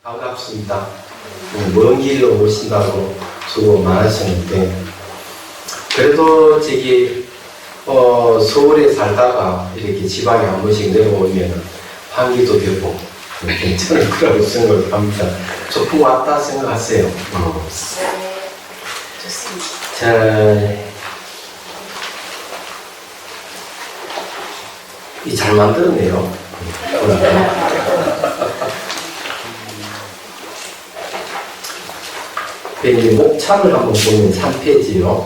반갑습니다. 먼 길로 오신다고 수고 많으셨는데, 그래도 서울에 살다가 이렇게 지방에 한 번씩 내려오면 환기도 되고 괜찮을 거라고 생각합니다. 조금 왔다 생각하세요. 네, 좋습니다. 자, 잘 만들었네요. 이제 목차를 한번 보면 3페이지요.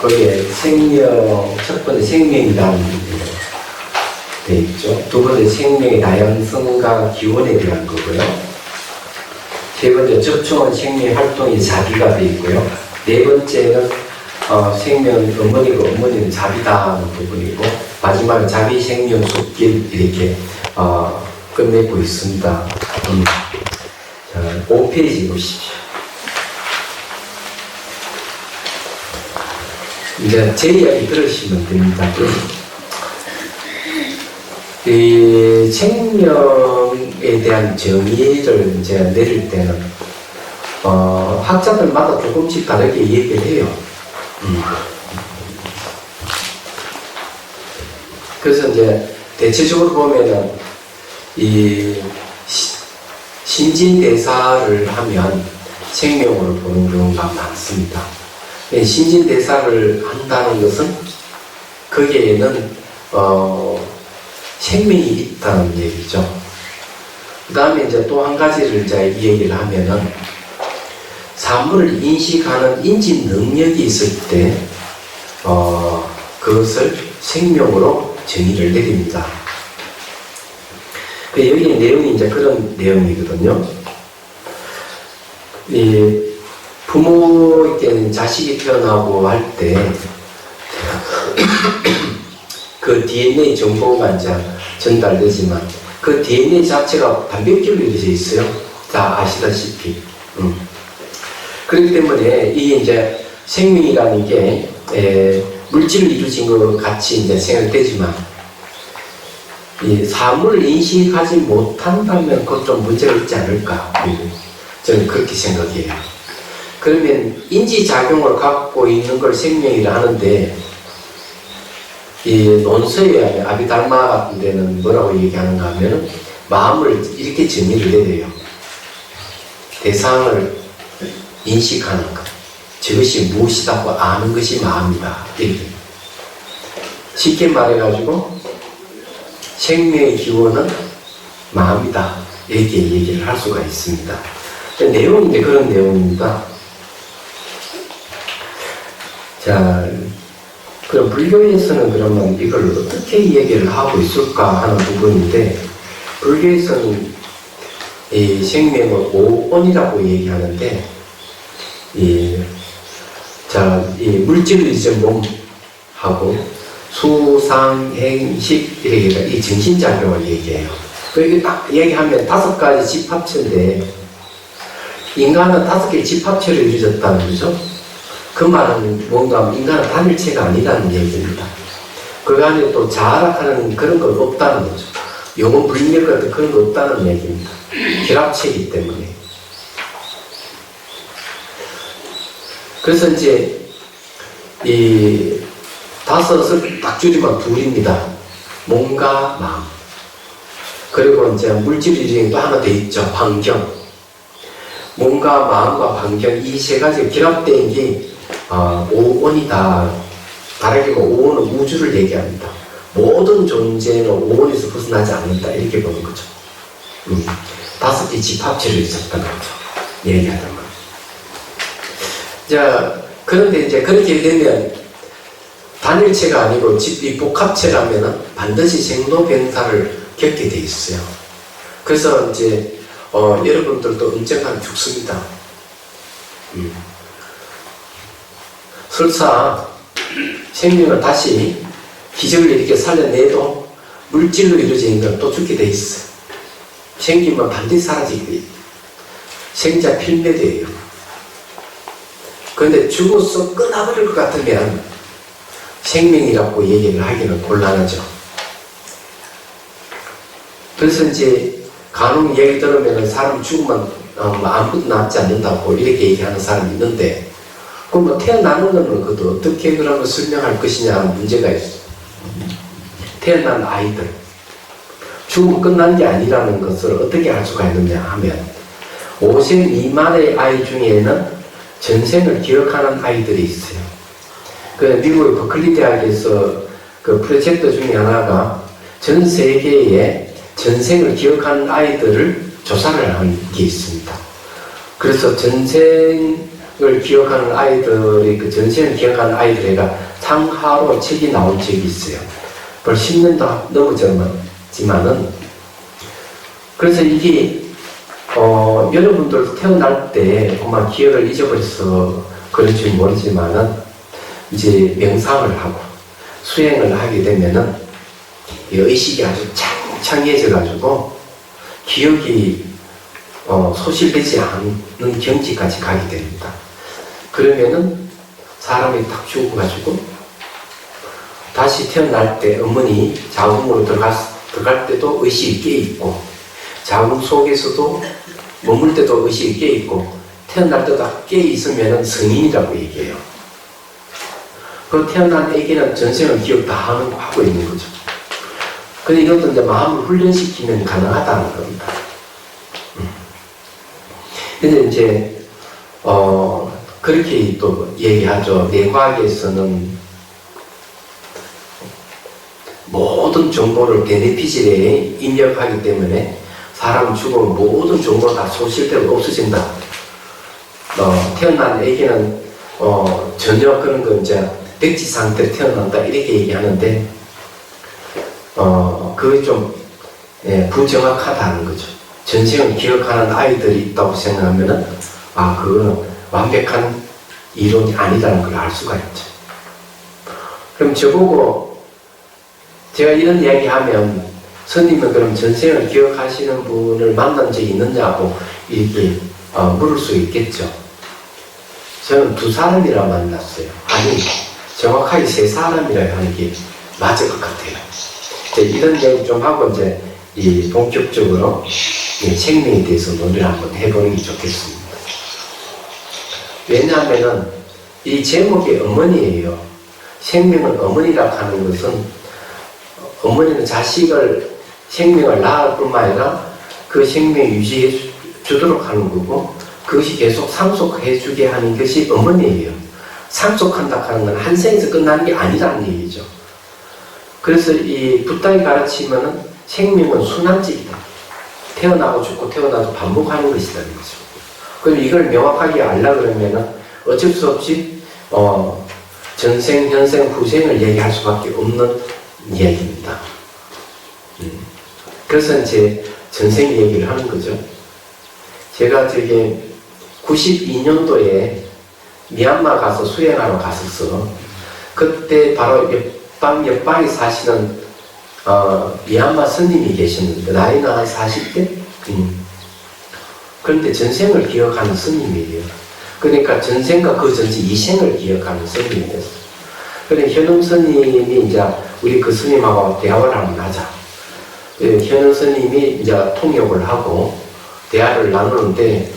거기에 첫 번째 생명이라는 게 되어 있죠. 두 번째 생명의 다양성과 기원에 대한 거고요. 세 번째 접촉한 생명의 활동이 자비가 되어 있고요. 네 번째는 생명 어머니고 어머니는 자비다 하는 부분이고, 마지막에 자비 생명 숲길 이렇게 끝내고 있습니다. 자, 5페이지 보십시오. 이제 제 이야기 들으시면 됩니다. 이 생명에 대한 정의를 이제 내릴 때는 학자들마다 조금씩 다르게 얘기를 해요. 그래서 이제 대체적으로 보면은 이 신진대사를 하면 생명으로 보는 경우가 많습니다. 신진대사를 한다는 것은 거기에는 생명이 있다는 얘기죠. 그 다음에 이제 또 한 가지를 이제 얘기를 하면은 사물을 인식하는 인지 능력이 있을 때 그것을 생명으로 정의를 내립니다. 여기 내용이 이제 그런 내용이거든요. 이 부모에게는 자식이 태어나고 할 때 그 DNA 정보가 이제 전달되지만 그 DNA 자체가 단백질로 이루어져 있어요. 다 아시다시피. 그렇기 때문에 이게 이제 생명이라는 게 물질을 이루어진 것 같이 이제 생각되지만, 이 사물을 인식하지 못한다면 그것 좀 문제가 있지 않을까, 저는 그렇게 생각해요. 그러면 인지작용을 갖고 있는 걸 생명이라 하는데, 이 논서에 아비달마 같은 데는 뭐라고 얘기하는가 하면 마음을 이렇게 정의를 내려요. 대상을 인식하는 것, 저것이 무엇이라고 아는 것이 마음이다, 이렇게 쉽게 말해가지고 생명의 기원은 마음이다, 이렇게 얘기를 할 수가 있습니다. 내용이 이제 그런 내용입니다. 자, 그럼 불교에서는 그러면 이걸 어떻게 얘기를 하고 있을까 하는 부분인데, 불교에서는 이 생명을 오온이라고 얘기하는데, 이 물질을 이제 몸하고 수상행식 이렇게 이 정신작용을 얘기해요. 이게 딱 얘기하면 5가지 집합체인데, 인간은 5개의 집합체로 이루어졌다는 거죠. 그 말은 뭔가 인간은 단일체가 아니라는 얘기입니다. 그 안에 또 자아락하는 그런 건 없다는 거죠. 영혼 불멸 같은 그런 거 없다는 얘기입니다. 결합체이기 때문에. 그래서 이제 이 5을 딱 줄이면 2입니다. 몸과 마음. 그리고 이제 물질이 또 하나 더 있죠. 환경. 몸과 마음과 환경, 이 3가지가 결합된 게 오온이다. 다르게 보면 오온은 우주를 얘기합니다. 모든 존재는 오온에서 벗어나지 않는다, 이렇게 보는 거죠. 5개 집합체로 있었던 거죠. 얘기하던 거. 자, 그런데 이제 그렇게 되면 단일체가 아니고 이 복합체라면 반드시 생로병사를 겪게 돼 있어요. 그래서 이제 여러분들도 언젠가는 죽습니다. 설사 생명을 다시 기적을 이렇게 살려내도 물질로 이루어진 건 또 죽게 돼 있어요. 생기면 반드시 사라지게 돼 있어요. 생자 필매돼요. 그런데 죽어서 끝나버릴 것 같으면 생명이라고 얘기를 하기는 곤란하죠. 그래서 이제 간혹 얘기 들으면 사람 죽으면 아무것도 남지 않는다고 이렇게 얘기하는 사람이 있는데, 그럼 뭐 태어나는 거는 그것도 어떻게 그런 걸 설명할 것이냐 문제가 있어. 태어난 아이들, 죽으면 끝난 게 아니라는 것을 어떻게 알 수가 있느냐 하면, 5세 미만의 아이 중에는 전생을 기억하는 아이들이 있어요. 그 미국의 버클리 대학에서 그 프로젝트 중에 하나가 전 세계에 전생을 기억하는 아이들을 조사를 한 게 있습니다. 그래서 전생을 기억하는 아이들이, 그 전생을 기억하는 아이들에가 상하로 책이 나온 적이 있어요. 벌써 10년도 넘어졌지만은, 그래서 이게 여러분들 태어날 때 아마 기억을 잊어버려서 그런지 모르지만은, 이제 명상을 하고 수행을 하게 되면은 의식이 아주 창창해져 가지고 기억이 소실되지 않는 경지까지 가게 됩니다. 그러면은 사람이 딱 죽어가지고 다시 태어날 때 어머니 자궁으로 들어갈 때도 의식이 깨있고, 자궁 속에서도 머물 때도 의식이 깨있고, 태어날 때도 깨있으면은 성인이라고 얘기해요. 그 태어난 아기는 전생을 기억 다 하고 있는 거죠. 근데 이것도 이제 마음을 훈련시키면 가능하다는 겁니다. 근데 이제, 그렇게 또 얘기하죠. 뇌과학에서는 모든 정보를 대뇌피질에 입력하기 때문에 사람 죽으면 모든 정보가 다 소실되고 없어진다. 태어난 아기는, 전혀 그런 거 이제 백지 상태로 태어난다. 이렇게 얘기하는데, 그게 좀, 부정확하다는 거죠. 전생을 기억하는 아이들이 있다고 생각하면은, 그거는 완벽한 이론이 아니다는 걸 알 수가 있죠. 그럼 저보고, 제가 이런 이야기 하면, 스님은 그럼 전생을 기억하시는 분을 만난 적이 있느냐고 이렇게 물을 수 있겠죠. 저는 2사람이라 만났어요. 아니, 정확하게 3사람이라 하는 게 맞을 것 같아요. 이런 얘기 좀 하고 이제 이 본격적으로 이 생명에 대해서 논의를 한번 해보는 게 좋겠습니다. 왜냐하면은 이 제목이 어머니예요. 생명은 어머니라고 하는 것은, 어머니는 자식을, 생명을 낳을 뿐만 아니라 그 생명을 유지해 주도록 하는 거고, 그것이 계속 상속해 주게 하는 것이 어머니예요. 상속한다 하는 건 한 생에서 끝나는 게 아니라는 얘기죠. 그래서 이 붓다의 가르침은 생명은 순환직이다. 태어나고 죽고 태어나도 반복하는 것이라는 거죠. 그럼 이걸 명확하게 알려고 그러면은 어쩔 수 없이 전생, 현생, 후생을 얘기할 수밖에 없는 이야기입니다. 그래서 이제 전생 얘기를 하는 거죠. 제가 저기 92년도에 미얀마 가서 수행하러 갔었어. 그때 바로 옆방에 사시는 미얀마 스님이 계셨는데, 나이는 한 40대? 그런데 전생을 기억하는 스님이에요. 그러니까 전생과 그 전생 이생을 기억하는 스님이 됐어요. 그래, 현웅 스님이 이제 우리 그 스님하고 대화를 한번 하자. 현웅 스님이 이제 통역을 하고 대화를 나누는데,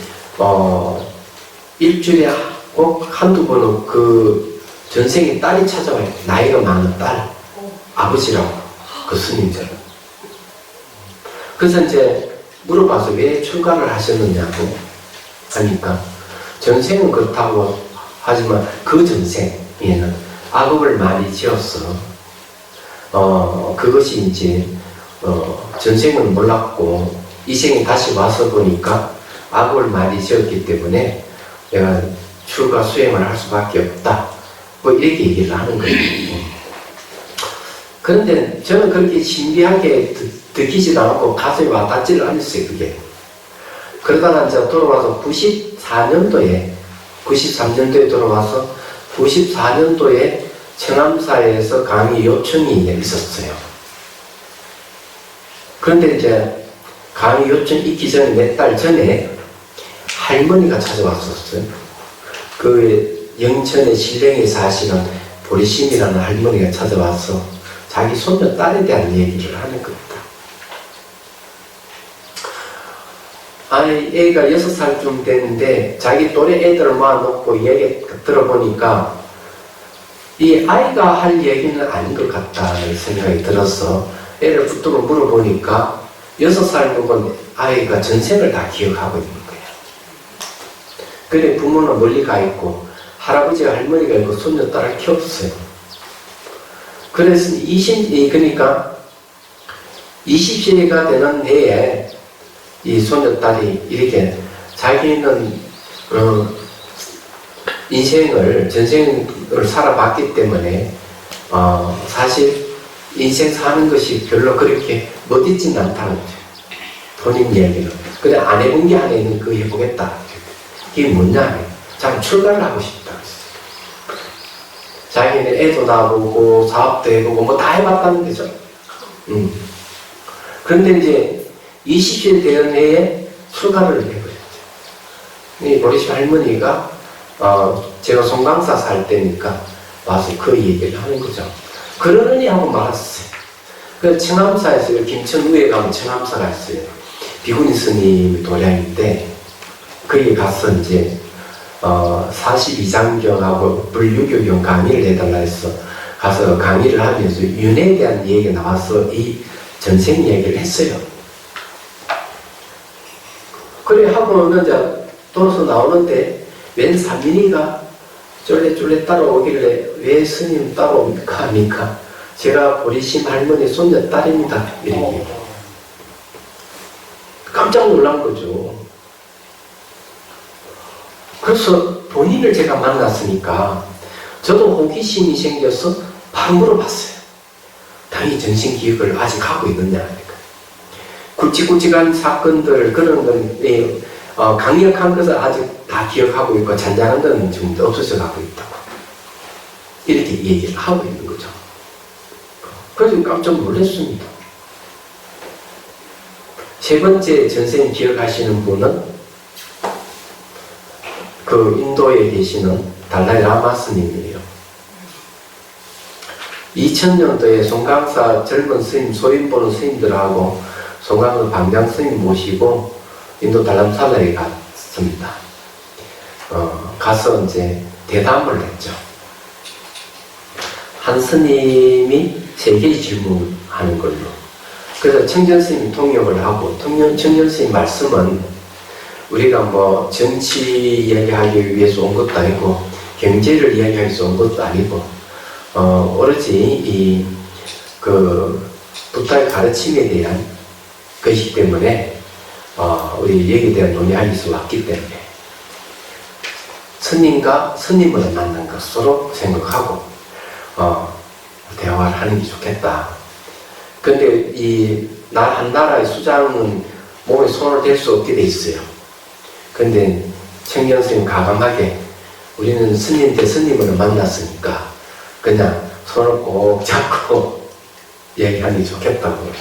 일주일에 꼭 한두 번은 그 전생에 딸이 찾아와요. 나이가 많은 딸. 아버지라고. 그 스님처럼. 그래서 이제 물어봐서 왜 출가를 하셨느냐고 하니까, 전생은 그렇다고 하지만 그 전생에는 악업을 많이 지었어. 그것이 이제, 전생은 몰랐고, 이 생에 다시 와서 보니까 악업을 많이 지었기 때문에 내가 출가 수행을 할 수밖에 없다. 뭐 이렇게 얘기를 하는 거예요. 그런데 저는 그렇게 신비하게 듣기지도 않고 가슴에 와닿지를 않았어요, 그게. 그러다가 이제 돌아와서 93년도에 돌아와서 94년도에 청암사에서 강의 요청이 있었어요. 그런데 이제 강의 요청 있기 전에 몇 달 전에 할머니가 찾아왔었어요. 그 영천의 신령에 사시는 보리심이라는 할머니가 찾아와서 자기 손녀 딸에 대한 얘기를 하는 겁니다. 아니, 애가 6살쯤 됐는데 자기 또래 애들을 모아놓고 얘기 들어보니까 이 아이가 할 얘기는 아닌 것 같다는 생각이 들어서 애를 붙들어 물어보니까 6살 먹은 아이가 전생을 다 기억하고 있는 거예요. 그래 부모는 멀리 가 있고 할아버지가 할머니가 있고 손녀딸을 키웠어요. 그래서 그러니까 20세가 되는 해에 이 손녀딸이 이렇게 자기는 인생을 전생을 살아봤기 때문에 사실 인생 사는 것이 별로 그렇게 멋있진 않다는 거죠. 본인 이야기는. 근데 안 해본 게 하나 있는 거 해보겠다. 이게 뭐냐? 자기 출가를 하고 싶다. 자기는 애도 낳아보고 사업도 해보고 뭐 다 해봤다는 거죠. 그런데 이제 20세 되는 해에 출가를 해버렸죠. 이 보리시 할머니가 제가 송강사 살 때니까 와서 그 얘기를 하는 거죠. 그러느니 하고 말았어요. 그 청암사에서 김천 위에 가면 청암사가 있어요. 비구니 스님이 도량인데 거기 가서 이제 42장경하고 불유교경 강의를 해달라 해서 가서 강의를 하면서 윤회에 대한 얘기가 나와서 이 전생 얘기를 했어요. 그래 하고는 이제 돌아서 나오는데 웬 산민이가 쫄래쫄래 따라오길래 왜 스님 따라옵니까? 하니까 제가 보리심 할머니 손녀딸입니다. 이렇게 깜짝 놀란 거죠. 그래서 본인을 제가 만났으니까 저도 호기심이 생겨서 바로 물어봤어요. 당연히 전신 기억을 아직 하고 있느냐 하니까 굵직굵직한 사건들 그런 건 강력한 것을 아직 다 기억하고 있고 잔잔한 건 지금 없어져 가고 있다고 이렇게 얘기를 하고 있는 거죠. 그래서 깜짝 놀랐습니다. 세 번째 전생 기억하시는 분은 그 인도에 계시는 달라이 라마 스님이에요. 2000년도에 송강사 젊은 스님, 소인 보는 스님들하고 송강사 방장 스님 모시고 인도 달람살라에 갔습니다. 가서 이제 대담을 했죠. 한 스님이 3개의 질문하는 걸로. 그래서 청전 스님이 통역을 하고, 청전 스님 말씀은 우리가 뭐 정치 이야기하기 위해서 온 것도 아니고, 경제를 이야기하기 위해서 온 것도 아니고, 오로지 부타의 가르침에 대한 것이기 때문에, 우리 얘기에 대한 논의하기 위해서 왔기 때문에, 스님과 스님을 만난 것으로 생각하고, 대화를 하는 게 좋겠다. 근데 한 나라의 수장은 몸에 손을 댈 수 없게 돼 있어요. 근데 청년 스님 가감하게 우리는 스님 때 스님을 만났으니까 그냥 손을 꼭 잡고 얘기하는 게 좋겠다고.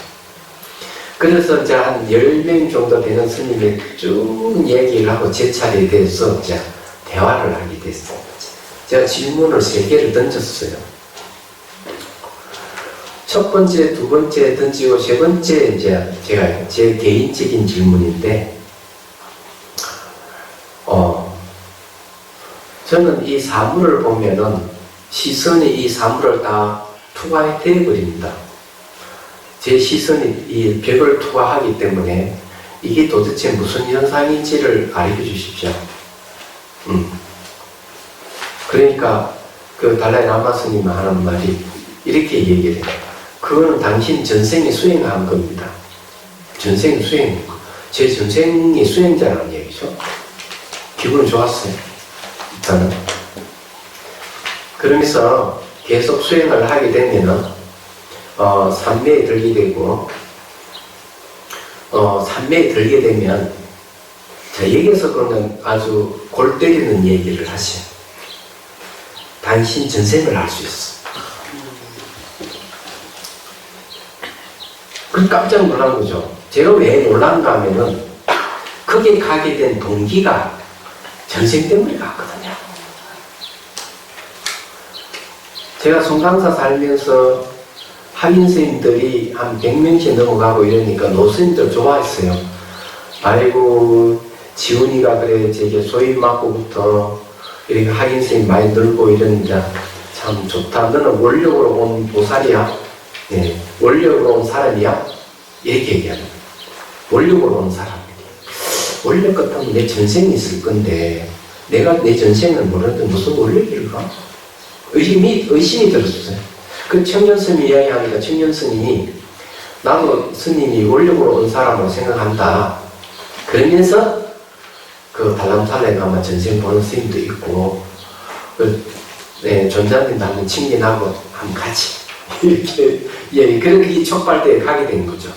그래서 이제 한 10명 정도 되는 스님이 쭉 얘기를 하고 제 차례에 대해서 이제 대화를 하게 됐어요. 제가 질문을 3개를 던졌어요. 첫 번째, 두 번째 던지고 세 번째 이제 제가 제 개인적인 질문인데, 저는 이 사물을 보면은 시선이 이 사물을 다 투과해 버립니다. 제 시선이 이 벽을 투과하기 때문에 이게 도대체 무슨 현상인지를 알려 주십시오. 그러니까 그 달라이 라마 스님이 하는 말이 이렇게 얘기를 해요. 그거는 당신 전생이 수행한 겁니다. 전생이 수행. 제 전생이 수행자라는 얘기죠. 기분 좋았어요. 일단은. 그러면서 계속 수행을 하게 되면은, 산매에 들게 되고, 산매에 들게 되면, 자, 여기서 그러면 아주 골 때리는 얘기를 하세요. 당신 전생을 알 수 있어. 그 깜짝 놀란 거죠. 제가 왜 놀란가 하면은, 거기에 가게 된 동기가 전생 때문에 갔거든요. 제가 송강사 살면서 학인 스님들이 한 100명씩 넘어가고 이러니까 노스님들 좋아했어요. 아이고, 지훈이가 그래, 저게 소위 맞고부터 이렇게 학인 선생님 많이 늘고 이러니까 참 좋다. 너는 원력으로 온 보살이야? 예, 원력으로 온 사람이야? 이렇게 얘기하는 거예요. 원력으로 온 사람. 원력 같으면 내 전생이 있을 건데, 내가 내 전생을 모르는데 무슨 원력일까? 의심이 들었어요. 그 청년 스님 이야기하니까 청년 스님이 나도 스님이 원력으로 온 사람으로 생각한다. 그러면서 그 달람살에 가면 전생 보는 스님도 있고, 네, 존자님도 한번 친견하고 한번 같이 이렇게 그렇게 촉발대에 가게 된 거죠.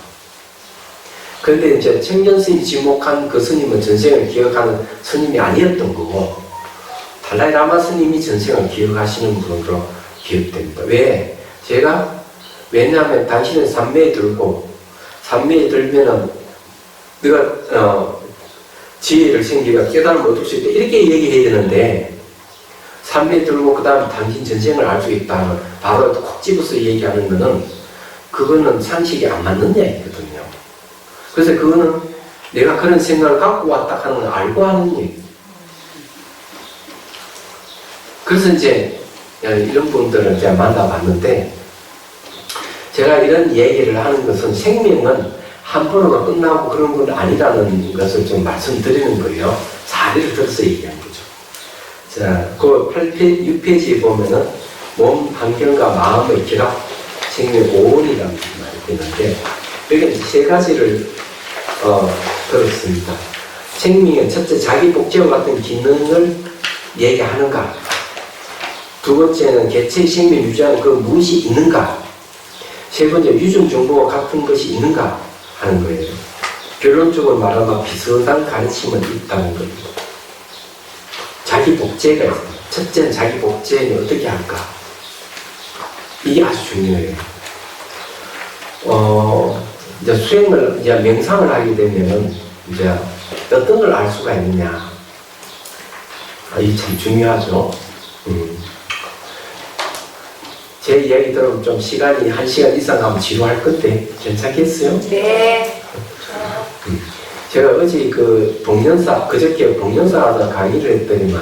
그런데 이제 청년 스님이 지목한 그 스님은 전생을 기억하는 스님이 아니었던 거고, 달라이 라마 스님이 전생을 기억하시는 분으로 기억됩니다. 왜? 왜냐하면 당신은 삼매에 들고, 삼매에 들면은 네가 지혜를 생기가 깨달음을 얻을 수 있다 이렇게 얘기해야 되는데, 삼매에 들고 그 다음에 당신 전생을 알 수 있다 바로 콕 집어서 얘기하는 거는 그거는 상식이 안 맞는 얘기거든요. 그래서 그거는 내가 그런 생각을 갖고 왔다 하는 걸 알고 하는 얘기. 그래서 이제 이런 분들을 제가 만나봤는데, 제가 이런 얘기를 하는 것은 생명은 한 번으로 끝나고 그런 건 아니라는 것을 좀 말씀드리는 거예요. 사례를 들어서 얘기한 거죠. 자, 그 6페이지에 보면은 몸 환경과 마음의 결합, 생명 오온이라는 말이 있는데, 여기는 세 가지를 들었습니다. 생명은 첫째, 자기 복제와 같은 기능을 얘기하는가. 두 번째는 개체의 생명 유지하는 그 무엇이 있는가. 세 번째, 유전 정보와 같은 것이 있는가 하는 거예요. 결론적으로 말하면 비슷한 가르침은 있다는 겁니다. 자기 복제가 있어요. 첫째는 자기 복제는 어떻게 할까. 이게 아주 중요해요. 이제 수행을, 이제 명상을 하게 되면은, 이제 어떤 걸 알 수가 있느냐. 이게 참 중요하죠. 제 이야기 들으면 좀 시간이 1시간 이상 하면 지루할 건데, 괜찮겠어요? 네. 제가 어제 그저께 봉연사 하다 강의를 했더니만,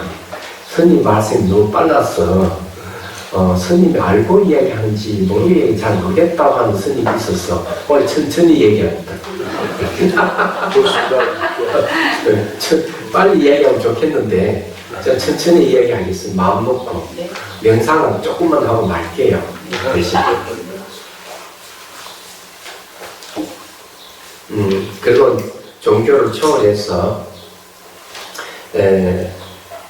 스님 말씀이 너무 빨라서, 스님이 알고 이야기하는지 모르게 잘 모르겠다고 하는 스님이 있어서 오늘 천천히 얘기합니다. 빨리 이야기하면 좋겠는데 제가 천천히 이야기하겠습니다. 마음 먹고. 명상은 조금만 하고 말게요. 대신. 그리고 종교를 초월해서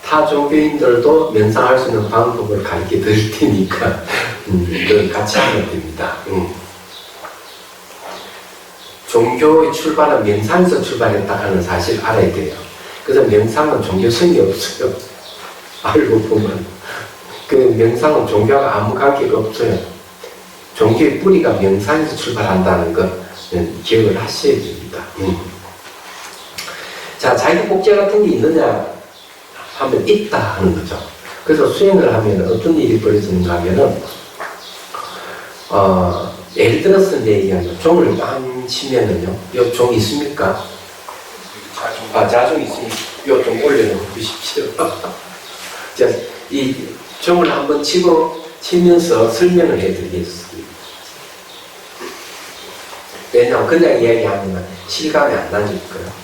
타 종교인들도 명상할 수 있는 방법을 가르쳐 드릴 테니까 그걸 같이 하면 됩니다. 종교의 출발은 명상에서 출발했다 하는 사실을 알아야 돼요. 그래서 명상은 종교성이 없어요. 알고 보면 그 명상은 종교와 아무 관계가 없어요. 종교의 뿌리가 명상에서 출발한다는 것은 기억을 하셔야 됩니다. 자, 자기 복제 같은 게 있느냐 하면 있다 하는 거죠. 그래서 수행을 하면 어떤 일이 벌어지는가 하면은, 예를 들어서 내 얘기하면 종을 빵 치면은요, 요 종 있습니까? 자종 있으니까 요 종 올려놓으십시오. 자, 이 종을 한번 치면서 설명을 해드리겠습니다. 왜냐하면 그냥 이야기하면 실감이 안 나니까요.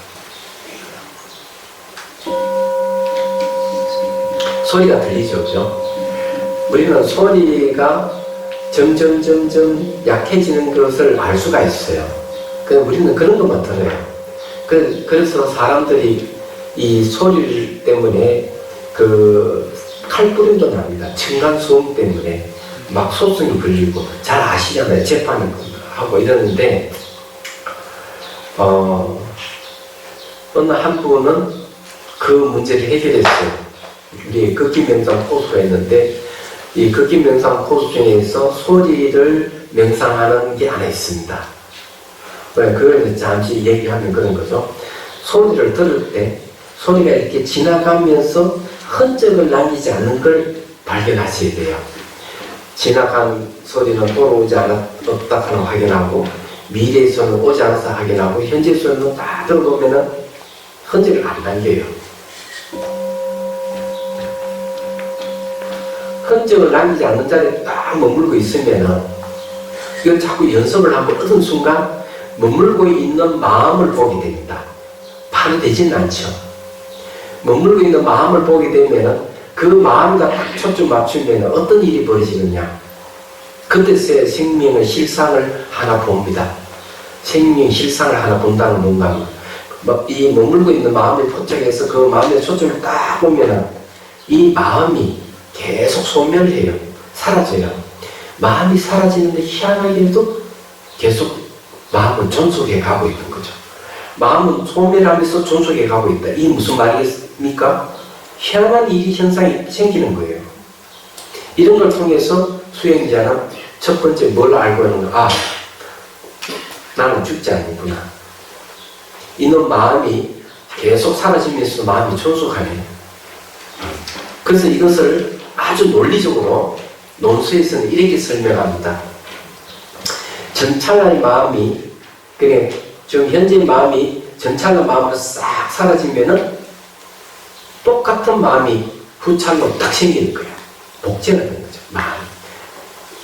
소리가 들리죠, 그죠? 우리는 소리가 점점 약해지는 것을 알 수가 있어요. 우리는 그런 것만 들어요. 그래서 사람들이 이 소리 때문에 칼부림도 납니다. 층간소음 때문에 막 소송이 걸리고, 잘 아시잖아요. 재판을 하고 이러는데, 어느 한 분은 그 문제를 해결했어요. 우리 극기명상 코스가 있는데, 이 극기명상 코스 중에서 소리를 명상하는 게 하나 있습니다. 그걸 잠시 얘기하면 그런 거죠. 소리를 들을 때 소리가 이렇게 지나가면서 흔적을 남기지 않는 걸 발견하셔야 돼요. 지나간 소리는 돌아오지 않았다 하는 확인하고, 미래에서는 오지 않아서 확인하고, 현재에서는 다 들어보면은 흔적을 안 남겨요. 흔적을 남기지 않는 자리에 딱 머물고 있으면은 이건 자꾸 연습을 한번 얻은 순간 머물고 있는 마음을 보게 됩니다. 바로 되지는 않죠. 머물고 있는 마음을 보게 되면은 그 마음과 딱 초점 맞추면 어떤 일이 벌어지느냐. 그때서야 생명의 실상을 하나 봅니다. 생명의 실상을 하나 본다는 뭔가. 이 머물고 있는 마음을 포착해서 그 마음의 초점을 딱 보면은 이 마음이 계속 소멸해요. 사라져요. 마음이 사라지는데 희한하게도 계속 마음은 존속해 가고 있는 거죠. 마음은 소멸하면서 존속해 가고 있다. 이게 무슨 말이겠습니까? 희한한 일이 현상이 생기는 거예요. 이런 걸 통해서 수행자는 첫 번째 뭘 알고 있는 거? 아, 나는 죽지 않는구나. 이놈 마음이 계속 사라지면서 마음이 존속하네. 그래서 이것을 아주 논리적으로 논수에서는 이렇게 설명합니다. 전찰나의 마음이, 그래, 지금 현재 마음이 전찰나 마음으로 싹 사라지면은 똑같은 마음이 후찰로 딱 생기는 거예요. 복제가 되는 거죠, 마음이.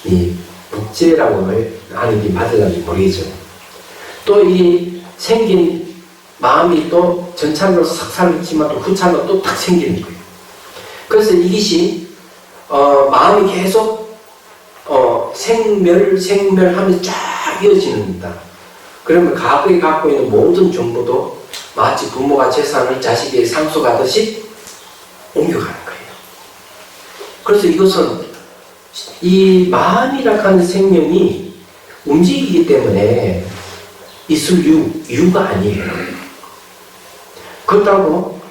이 복제라고 하는 게 맞을런지 모르겠죠. 또 이 생긴 마음이 또 전찰로 싹 사라지지만 또 후찰로 또 딱 생기는 거예요. 그래서 이것이 마음이 계속 생멸하면서 쫙 이어지는 겁니다. 그러면 과거에 갖고 있는 모든 정보도 마치 부모가 재산을 자식에게 상속하듯이 옮겨가는 거예요. 그래서 이것은 이 마음이라고 하는 생명이 움직이기 때문에 있을 이유가 아니에요. 그렇다고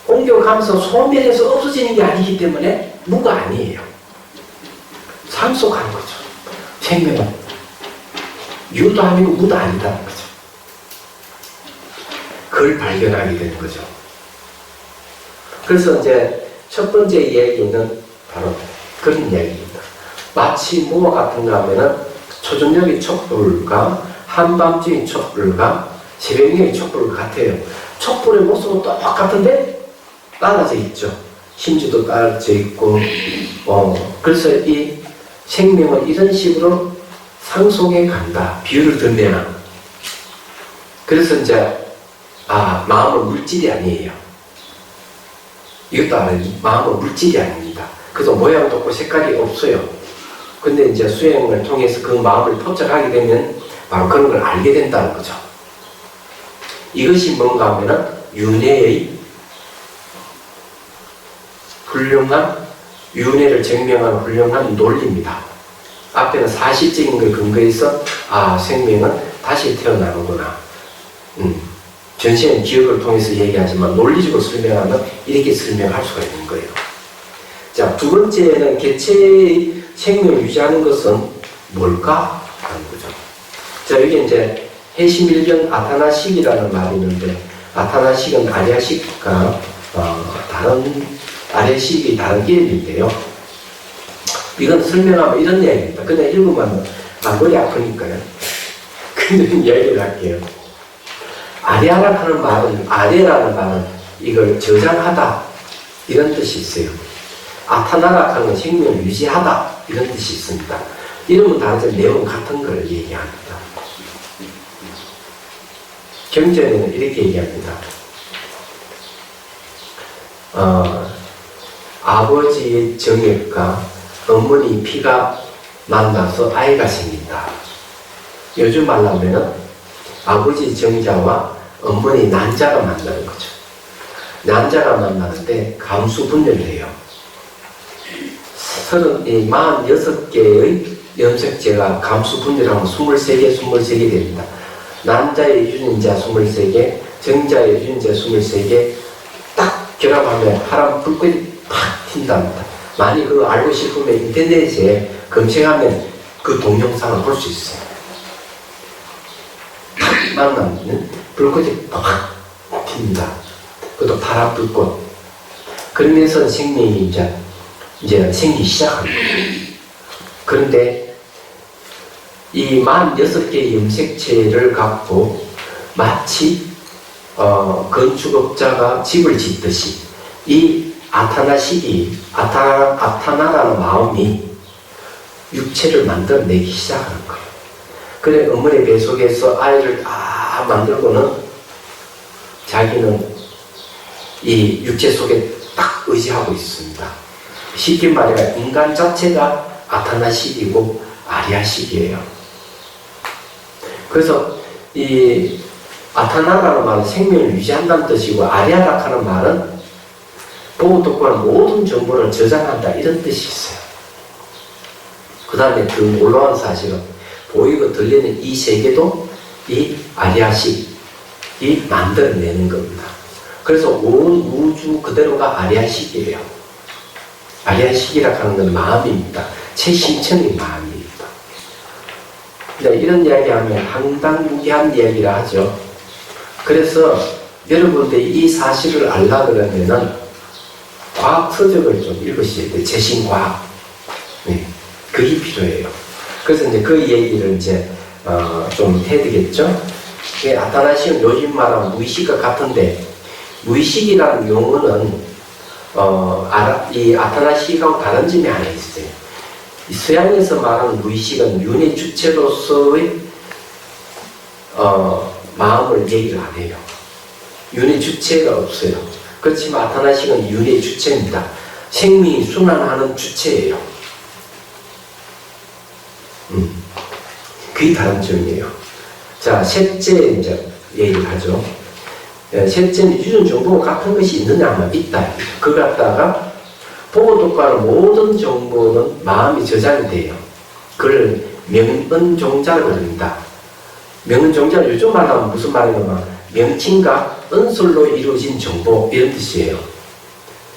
옮겨가면서 소멸해서 없어지는 게 아니기 때문에 무가 아니에요. 상속하는 거죠. 생명은 유도 아니고 무도 아니다는 거죠. 그걸 발견하게 되는 거죠. 그래서 이제 첫 번째 이야기는 바로 그런 이야기입니다. 마치 무와 같은가 하면은 초저녁의 촛불과 한밤중의 촛불과 새벽녘의 촛불 같아요. 촛불의 모습은 똑같은데 떨어져 있죠. 심지도 떨어져 있고, 그래서 이 생명은 이런 식으로 상속해 간다. 비유를 들면. 그래서 이제, 마음은 물질이 아니에요. 이것도 알아요. 마음은 물질이 아닙니다. 그래서 모양도 없고 색깔이 없어요. 근데 이제 수행을 통해서 그 마음을 포착하게 되면 바로 그런 걸 알게 된다는 거죠. 이것이 뭔가 하면은 윤회의 훌륭한, 윤회를 증명한 훌륭한 논리입니다. 앞에는 사실적인 걸 근거해서 생명은 다시 태어나는구나. 전시는 기억을 통해서 얘기하지만 논리적으로 설명하면 이렇게 설명할 수가 있는 거예요. 자, 두 번째는 개체의 생명을 유지하는 것은 뭘까? 하는 거죠. 자, 여기 이제 해심일견 아타나식이라는 말이 있는데, 아타나식은 아리아식과 아리아식이 다른 개념인데요. 이건 설명하면 이런 이야기입니다. 그냥 읽으면 머리 아프니까요. 그냥 이야기를 할게요. 아리아라는 말은 이걸 저장하다 이런 뜻이 있어요. 아타나라 하는 생명을 유지하다 이런 뜻이 있습니다. 이름은 다르지만 내용은 같은 걸 얘기합니다. 경전에는 이렇게 얘기합니다. 아버지의 정액과 어머니 피가 만나서 아이가 생긴다. 요즘 말로 하면은 아버지 정자와 어머니 난자가 만나는 거죠. 난자가 만나는데 감수분열을 해요. 46개의 염색체가 감수분열하면 23개 됩니다. 난자의 유전자 23개, 정자의 유전자 23개 딱 결합하면 파란 불꽃이 팍 튄답니다. 만약 그거 알고 싶으면 인터넷에 검색하면 그 동영상을 볼 수 있어요. 탁 만나면 불꽃이 팍 튑니다. 그것도 파란 불꽃. 그러면서 생명이 이제 생기기 시작합니다. 그런데 이 46개의 염색체를 갖고 마치 건축업자가 집을 짓듯이 이 아타나라는 마음이 육체를 만들어내기 시작하는 거예요. 그래 어머니 배 속에서 아이를 다 만들고는 자기는 이 육체 속에 딱 의지하고 있습니다. 쉽게 말해 인간 자체가 아타나식이고 아리아식이에요. 그래서 이 아타나라는 말은 생명을 유지한다는 뜻이고 아리아라카는 말은 보고 듣고 하는 모든 정보를 저장한다 이런 뜻이 있어요. 그 다음에 그 놀라운 사실은 보이고 들리는 이 세계도 이 아리아식이 만들어내는 겁니다. 그래서 온 우주 그대로가 아리아식이에요. 아리아식이라고 하는 건 마음입니다. 최신천의 마음입니다. 이런 이야기하면 황당무계한 이야기라 하죠. 그래서 여러분들이 이 사실을 알라 그러면은 과학 서적을 좀 읽으셔야 돼요. 최신과학. 네. 그게 필요해요. 그래서 이제 그 얘기를 이제 좀 해야 되겠죠. 아타나식은 요즘 말하면 무의식과 같은데 무의식이라는 용어는 이 아타나식하고 다른 점이 하나 있어요. 이 서양에서 말하는 무의식은 윤회 주체로서의 마음을 얘기를 안 해요. 윤회 주체가 없어요. 그렇지만 아타나식은 윤회 주체입니다. 생명이 순환하는 주체예요. 그게 다른 점이에요. 자, 셋째 이제 얘기를 하죠. 셋째는 유전 정보가 같은 것이 있느냐면 있다. 그거 갖다가 보고 듣고 하는 모든 정보는 마음이 저장이 돼요. 그걸 명은종자를 그립니다. 명은종자를 요즘 말하면 무슨 말이냐면 명칭과 은술로 이루어진 정보 이런 뜻이에요.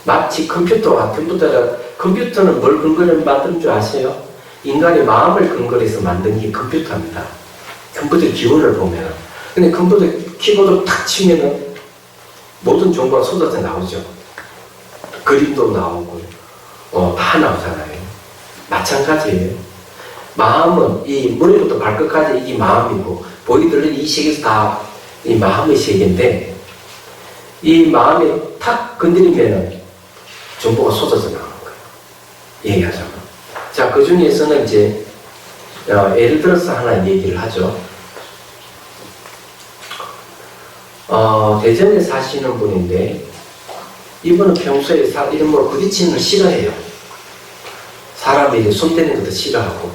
마치 컴퓨터는 뭘 근거로 만든 줄 아세요? 인간의 마음을 근거로 해서 만든 게 컴퓨터입니다. 컴퓨터 기본을 보면. 근데 컴퓨터 키보드 탁 치면은 모든 정보가 쏟아져 나오죠. 그림도 나오고, 다 나오잖아요. 마찬가지예요. 마음은 이 머리부터 발끝까지 이 마음이고, 보이 들리는 이 세계에서 다 이 마음의 세계인데, 이 마음이 탁 건드리면은 정보가 쏟아져 나오는 거예요. 얘기하자면. 자, 그 중에서는 이제, 예를 들어서 하나 얘기를 하죠. 대전에 사시는 분인데, 이분은 평소에 이런 걸 부딪히는 걸 싫어해요. 사람이 이제 손대는 것도 싫어하고.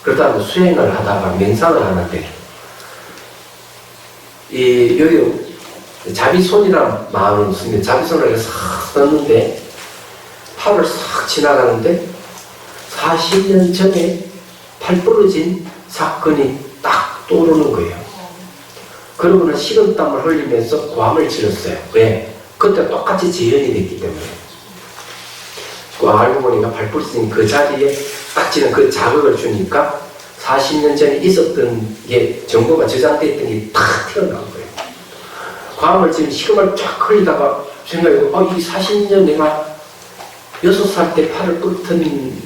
그러다가 수행을 하다가 명상을 하는데, 여기 자비손이라는 마음이 있습니다. 자비손을 싹 썼는데, 팔을 싹 지나가는데, 40년 전에 팔 부러진 사건이 딱 떠오르는 거예요. 그러고는 식은땀을 흘리면서 고함을 지렀어요. 왜? 그때 똑같이 재현이 됐기 때문에. 알고 보니까 팔 부러진 그 자리에 딱 지는 그 자극을 주니까 40년 전에 있었던 게 정보가 저장되어 있던 게 탁 튀어나온 거예요. 고함을 지르면 식음을 쫙 흘리다가 생각해보고 이 40년 내가 6살 때 팔을 부러뜨린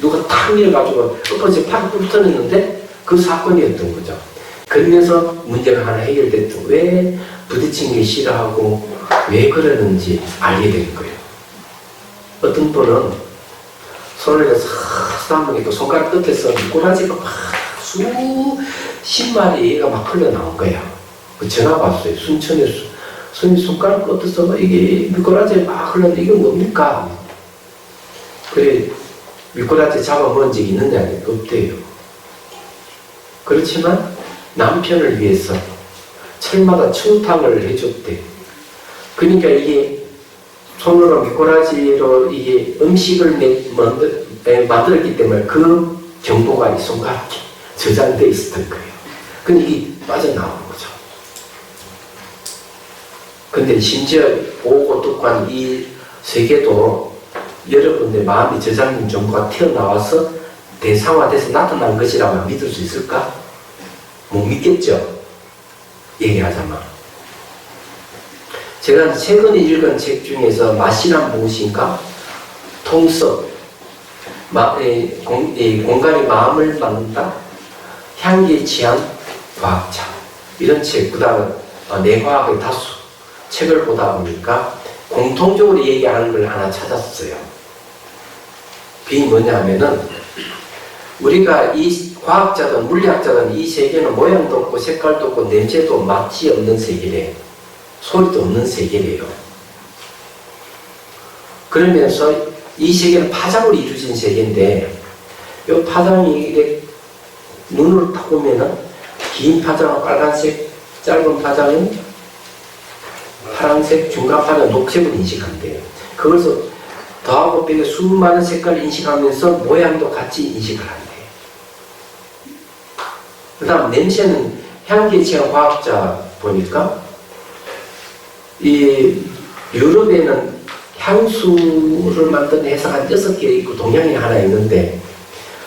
누가 탁 밀어가지고 엎어져 팔을 부러뜨렸는데 그 사건이었던 거죠. 그러면서 문제가 하나 해결됐죠. 왜 부딪힌 게 싫어하고 왜 그러는지 알게 된 거예요. 어떤 분은 손을 싹 담으니까 손가락 끝에서 미꾸라지가 막 수십 마리가 막 흘러나온 거야. 그 전화 왔어요. 순천에서. 손가락 끝에서 이게 미꾸라지 막 흘러나오는데 이게 뭡니까? 그래, 미꾸라지 잡아본 적이 있느냐? 없대요. 그렇지만 남편을 위해서 철마다 청탕을 해줬대. 그러니까 이게 손으로 미꾸라지로 이게 음식을 만들었기 때문에 그 정보가 이 손가락에 저장되어 있었던 거예요. 근데 이게 빠져나오는 거죠. 근데 심지어 보고 듣고 한 이 세계도 여러분의 마음이 저장된 정보가 튀어나와서 대상화돼서 나타난 것이라고 믿을 수 있을까? 못 믿겠죠? 얘기하자면. 제가 최근에 읽은 책 중에서 맛이란 무엇인가? 통섭, 공간이 마음을 만든다? 향기에 취한 과학자. 이런 책, 그 다음에 뇌과학의 다수 책을 보다 보니까 공통적으로 얘기하는 걸 하나 찾았어요. 그게 뭐냐면은 우리가 이 과학자든 물리학자든 이 세계는 모양도 없고 색깔도 없고 냄새도 맛이 없는 세계래요. 소리도 없는 세계래요. 그러면서 이 세계는 파장으로 이루어진 세계인데 이 파장이 이렇게 눈으로 딱 보면은 긴 파장은 빨간색, 짧은 파장은 파란색, 중간 파장은 녹색으로 인식한대요. 그것을 더하고 빼기 수많은 색깔을 인식하면서 모양도 같이 인식을 한대요. 그 다음 냄새는 향기에 취한 과학자 보니까 이 유럽에는 향수를 만드는 회사가 한 6개 있고 동양에 하나 있는데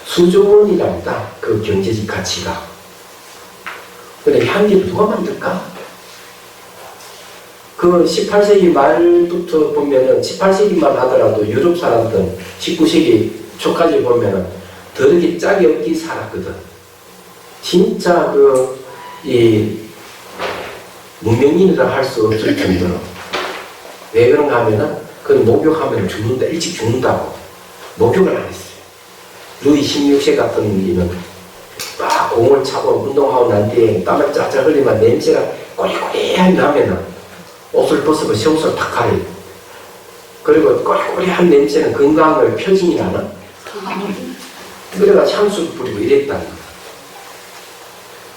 수조 원이랍니다. 그 경제적 가치가. 근데 향기를 누가 만들까? 그 18세기 말부터 보면은 18세기만 하더라도 유럽 사람들 19세기 초까지 보면은 더럽게 짝이 없기 살았거든. 진짜 이 문명인이라 할 수 없을 정도로. 왜 그런가 하면은 그 목욕하면 죽는다, 일찍 죽는다고 목욕을 안 했어요. 루이 16세 같은 이는 막 공을 차고 운동하고 난 뒤에 땀을 쫙쫙 흘리면 냄새가 꼬리꼬리하게 나면은 옷을 벗으면 새 옷을 탁 가려요. 그리고 꼬리꼬리한 냄새는 건강을 표징이라는 그래가 향수 뿌리고 이랬다는 거예요.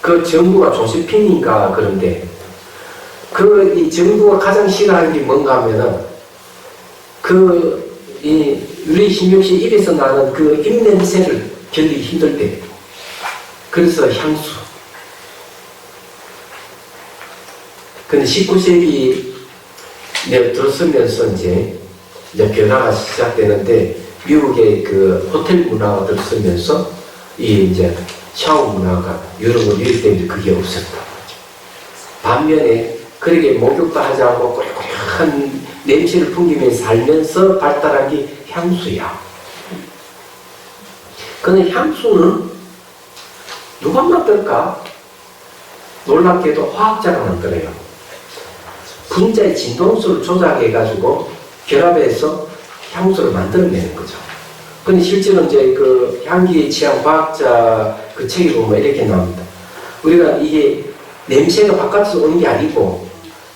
그 정부가 조세핀인가 그런데 이 정부가 가장 싫어하는 게 뭔가 하면은 이 루이 16세 입에서 나는 그 입냄새를 견디기 힘들 때 그래서 향수. 근데 19세기 들어서면서 이제 변화가 시작되는데 미국의 그 호텔 문화가 들어서면서 이제 샤워 문화가 유럽으로 유입되는데 그게 없었다. 반면에 그렇게 목욕도 하지 않고 꼬리꼬리한 냄새를 풍기면서 살면서 발달한 게 향수야. 근데 향수는 누가 만들까? 놀랍게도 화학자가 만들어요. 분자의 진동수를 조작해가지고 결합해서 향수를 만들어내는 거죠. 근데 실제로 이제 그 향기에 취한 과학자 그 책에 보면 이렇게 나옵니다. 우리가 이게 냄새가 바깥에서 오는 게 아니고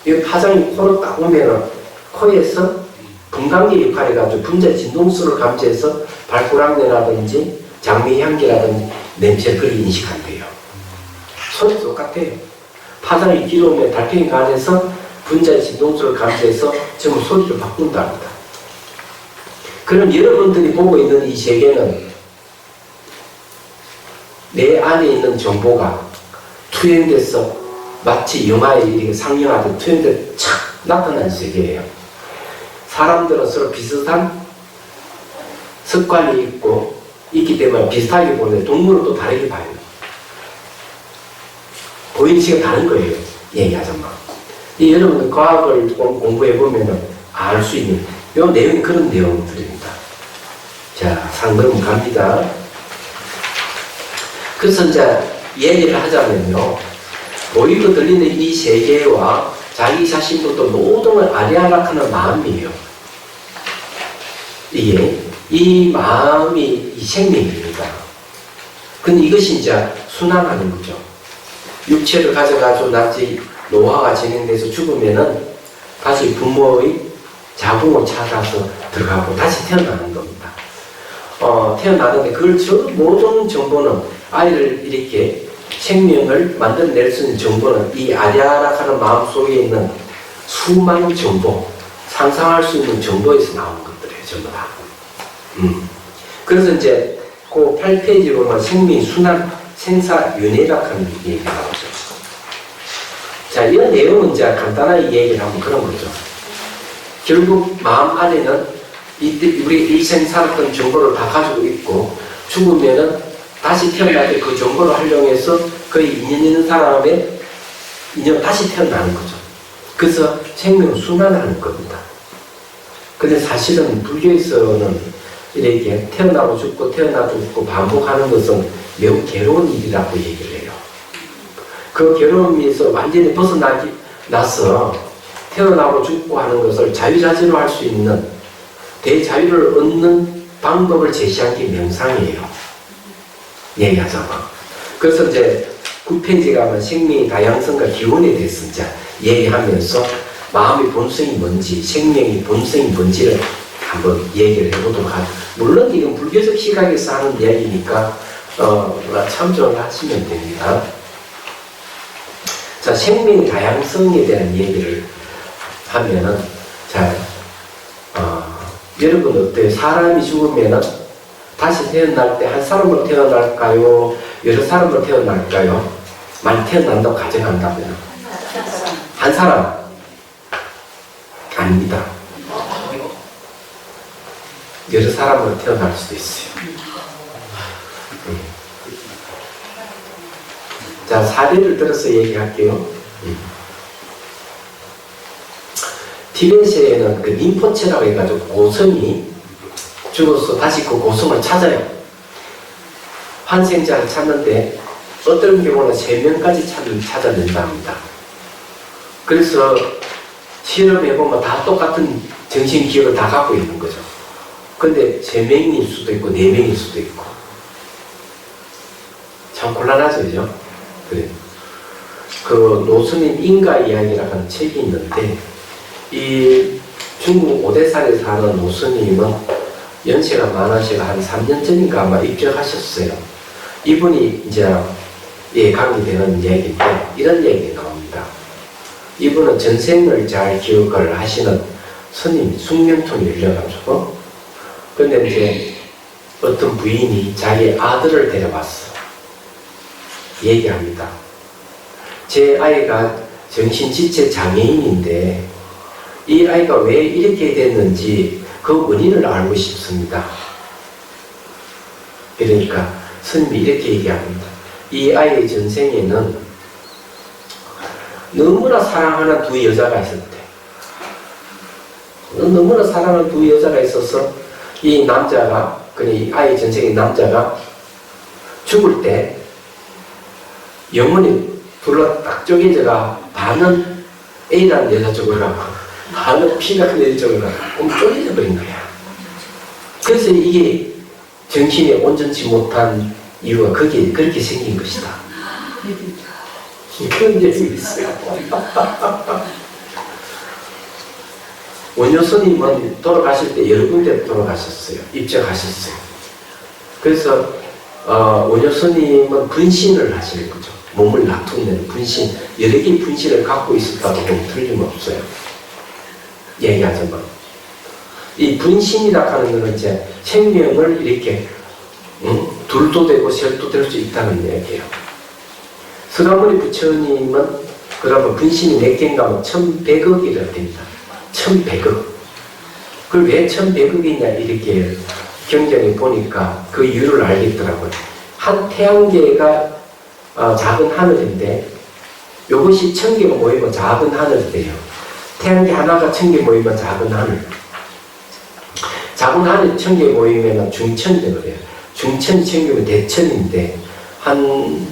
이 파장이 코로 딱 오면은 코에서 분광기 역할을 해가지고 분자 진동수를 감지해서 발구락내라든지 장미향기라든지 냄새를 그리 인식한대요. 소리도 똑같아요. 파장이 길어오면 달팽이 간에서 분자의 진동수를 감지해서 전부 소리를 바꾼답니다. 그럼 여러분들이 보고 있는 이 세계는 내 안에 있는 정보가 투영돼서 마치 영화에 이렇게 상영하듯 투영돼서 착 나타난 세계예요. 사람들은 서로 비슷한 습관이 있기 때문에 비슷하게 보는데 동물은 또 다르게 봐요. 보이는 시가 다른 거예요. 얘기하자면. 여러분 과학을 공부해보면 알 수 있는 이 내용이 그런 내용들입니다. 자, 상금 갑니다. 그래서 이제 얘기를 하자면요. 보이고 들리는 이 세계와 자기 자신부터 모든 걸 아리아락하는 마음이에요. 이 마음이 이 생명입니다. 근데 이것이 이제 순환하는 거죠. 육체를 가져가지고 나중에 노화가 진행돼서 죽으면은 다시 부모의 자궁을 찾아서 들어가고 다시 태어나는 겁니다. 태어나는데 그걸 모든 정보는 아이를 이렇게 생명을 만들어낼 수 있는 정보는 이 아리아락하는 마음 속에 있는 수많은 정보, 상상할 수 있는 정보에서 나오는 것들이에요, 전부 다. 그래서 이제 그 8페이지 보면 생명 순환 생사윤회락하는 얘기가 나오죠. 자, 이 내용은 이제 간단하게 얘기를 하면 그런 거죠. 결국 마음 안에는 우리 일생 살았던 정보를 다 가지고 있고 죽으면은 다시 태어날 때 그 정보를 활용해서 거의 인연 있는 사람의 인연 다시 태어나는 거죠. 그래서 생명 순환하는 겁니다. 근데 사실은 불교에서는 이렇게 태어나고 죽고 태어나고 죽고 반복하는 것은 매우 괴로운 일이라고 얘기를 해요. 그 괴로움에서 완전히 벗어나기 나서 태어나고 죽고 하는 것을 자유자재로 할 수 있는 대자유를 얻는 방법을 제시한 게 명상이에요. 얘기하잖아. 그래서 이제 9페이지 가면 생명의 다양성과 기원에 대해서 이제 얘기하면서 마음의 본성이 뭔지, 생명의 본성이 뭔지를 한번 얘기를 해보도록 하죠. 물론 이건 불교적 시각에서 하는 이야기니까 참조를 하시면 됩니다. 자, 생명의 다양성에 대한 얘기를 하면은, 자, 여러분 어때요? 사람이 죽으면은 다시 태어날 때 한 사람으로 태어날까요? 여러 사람으로 태어날까요? 많이 태어난다고 가정한다면 한 사람 아닙니다. 여러 사람으로 태어날 수도 있어요. 자, 사례를 들어서 얘기할게요. 티벳에는 그 림포체라고 해가지고 고성이 죽어서 다시 그 고성을 찾아요. 환생자를 찾는데 어떤 경우는 3명까지 찾아낸다 합니다. 그래서 실험해보면 다 똑같은 정신 기억을 다 갖고 있는 거죠. 근데 3명일 수도 있고 4명일 수도 있고 참 곤란하죠, 그죠? 그래. 그 노스님 인가 이야기라고 하는 책이 있는데 이 중국 오대산에 사는 노스님은 연세가 많으시고 한 3년 전인가 아마 입적하셨어요. 이분이 이제 강의되는 이야기인데 이런 얘기 나옵니다. 이분은 전생을 잘 기억을 하시는 스님 숙명통이 열려가지고 근데 이제 어떤 부인이 자기 아들을 데려왔어. 얘기합니다. 제 아이가 정신지체 장애인인데 이 아이가 왜 이렇게 됐는지 그 원인을 알고 싶습니다. 그러니까 스님이 이렇게 얘기합니다. 이 아이의 전생에는 너무나 사랑하는 두 여자가 있었대. 너무나 사랑하는 두 여자가 있어서 이 남자가, 이 아이 전생의 남자가 죽을 때 영혼이 둘러 딱 쪼개져가 반은 A라는 여자 쪽으로 가고 반은 B가 큰 여자 쪽으로 가고 쪼개져 버린 거야. 그래서 이게 정신이 온전치 못한 이유가 그렇게 생긴 것이다. 그런 얘기 있어요. 원효 스님은 돌아가실 때 여러 군데 돌아가셨어요. 입적하셨어요. 그래서 원효 스님은 분신을 하시는 거죠. 몸을 나투는 분신, 여러 개의 분신을 갖고 있었다고 보면 틀림없어요. 얘기하자면 이 분신이라고 하는 것은 이제 생명을 이렇게 둘도 되고 셋도 될 수 있다는 얘기예요. 서가모니 부처님은 그러면 분신이 몇 개인가 하면 1100억이라 됩니다. 1100억. 그걸 왜 1100억이냐 이렇게 경전에 보니까 그 이유를 알겠더라고요. 한 태양계가 작은 하늘인데 이것이 1000개 모이면 작은 하늘이 돼요. 태양계 하나가 1000개 모이면 작은 하늘. 작은 하늘이 1000개 모이면 중천이 되거든요. 중천이 1000개면 대천인데 한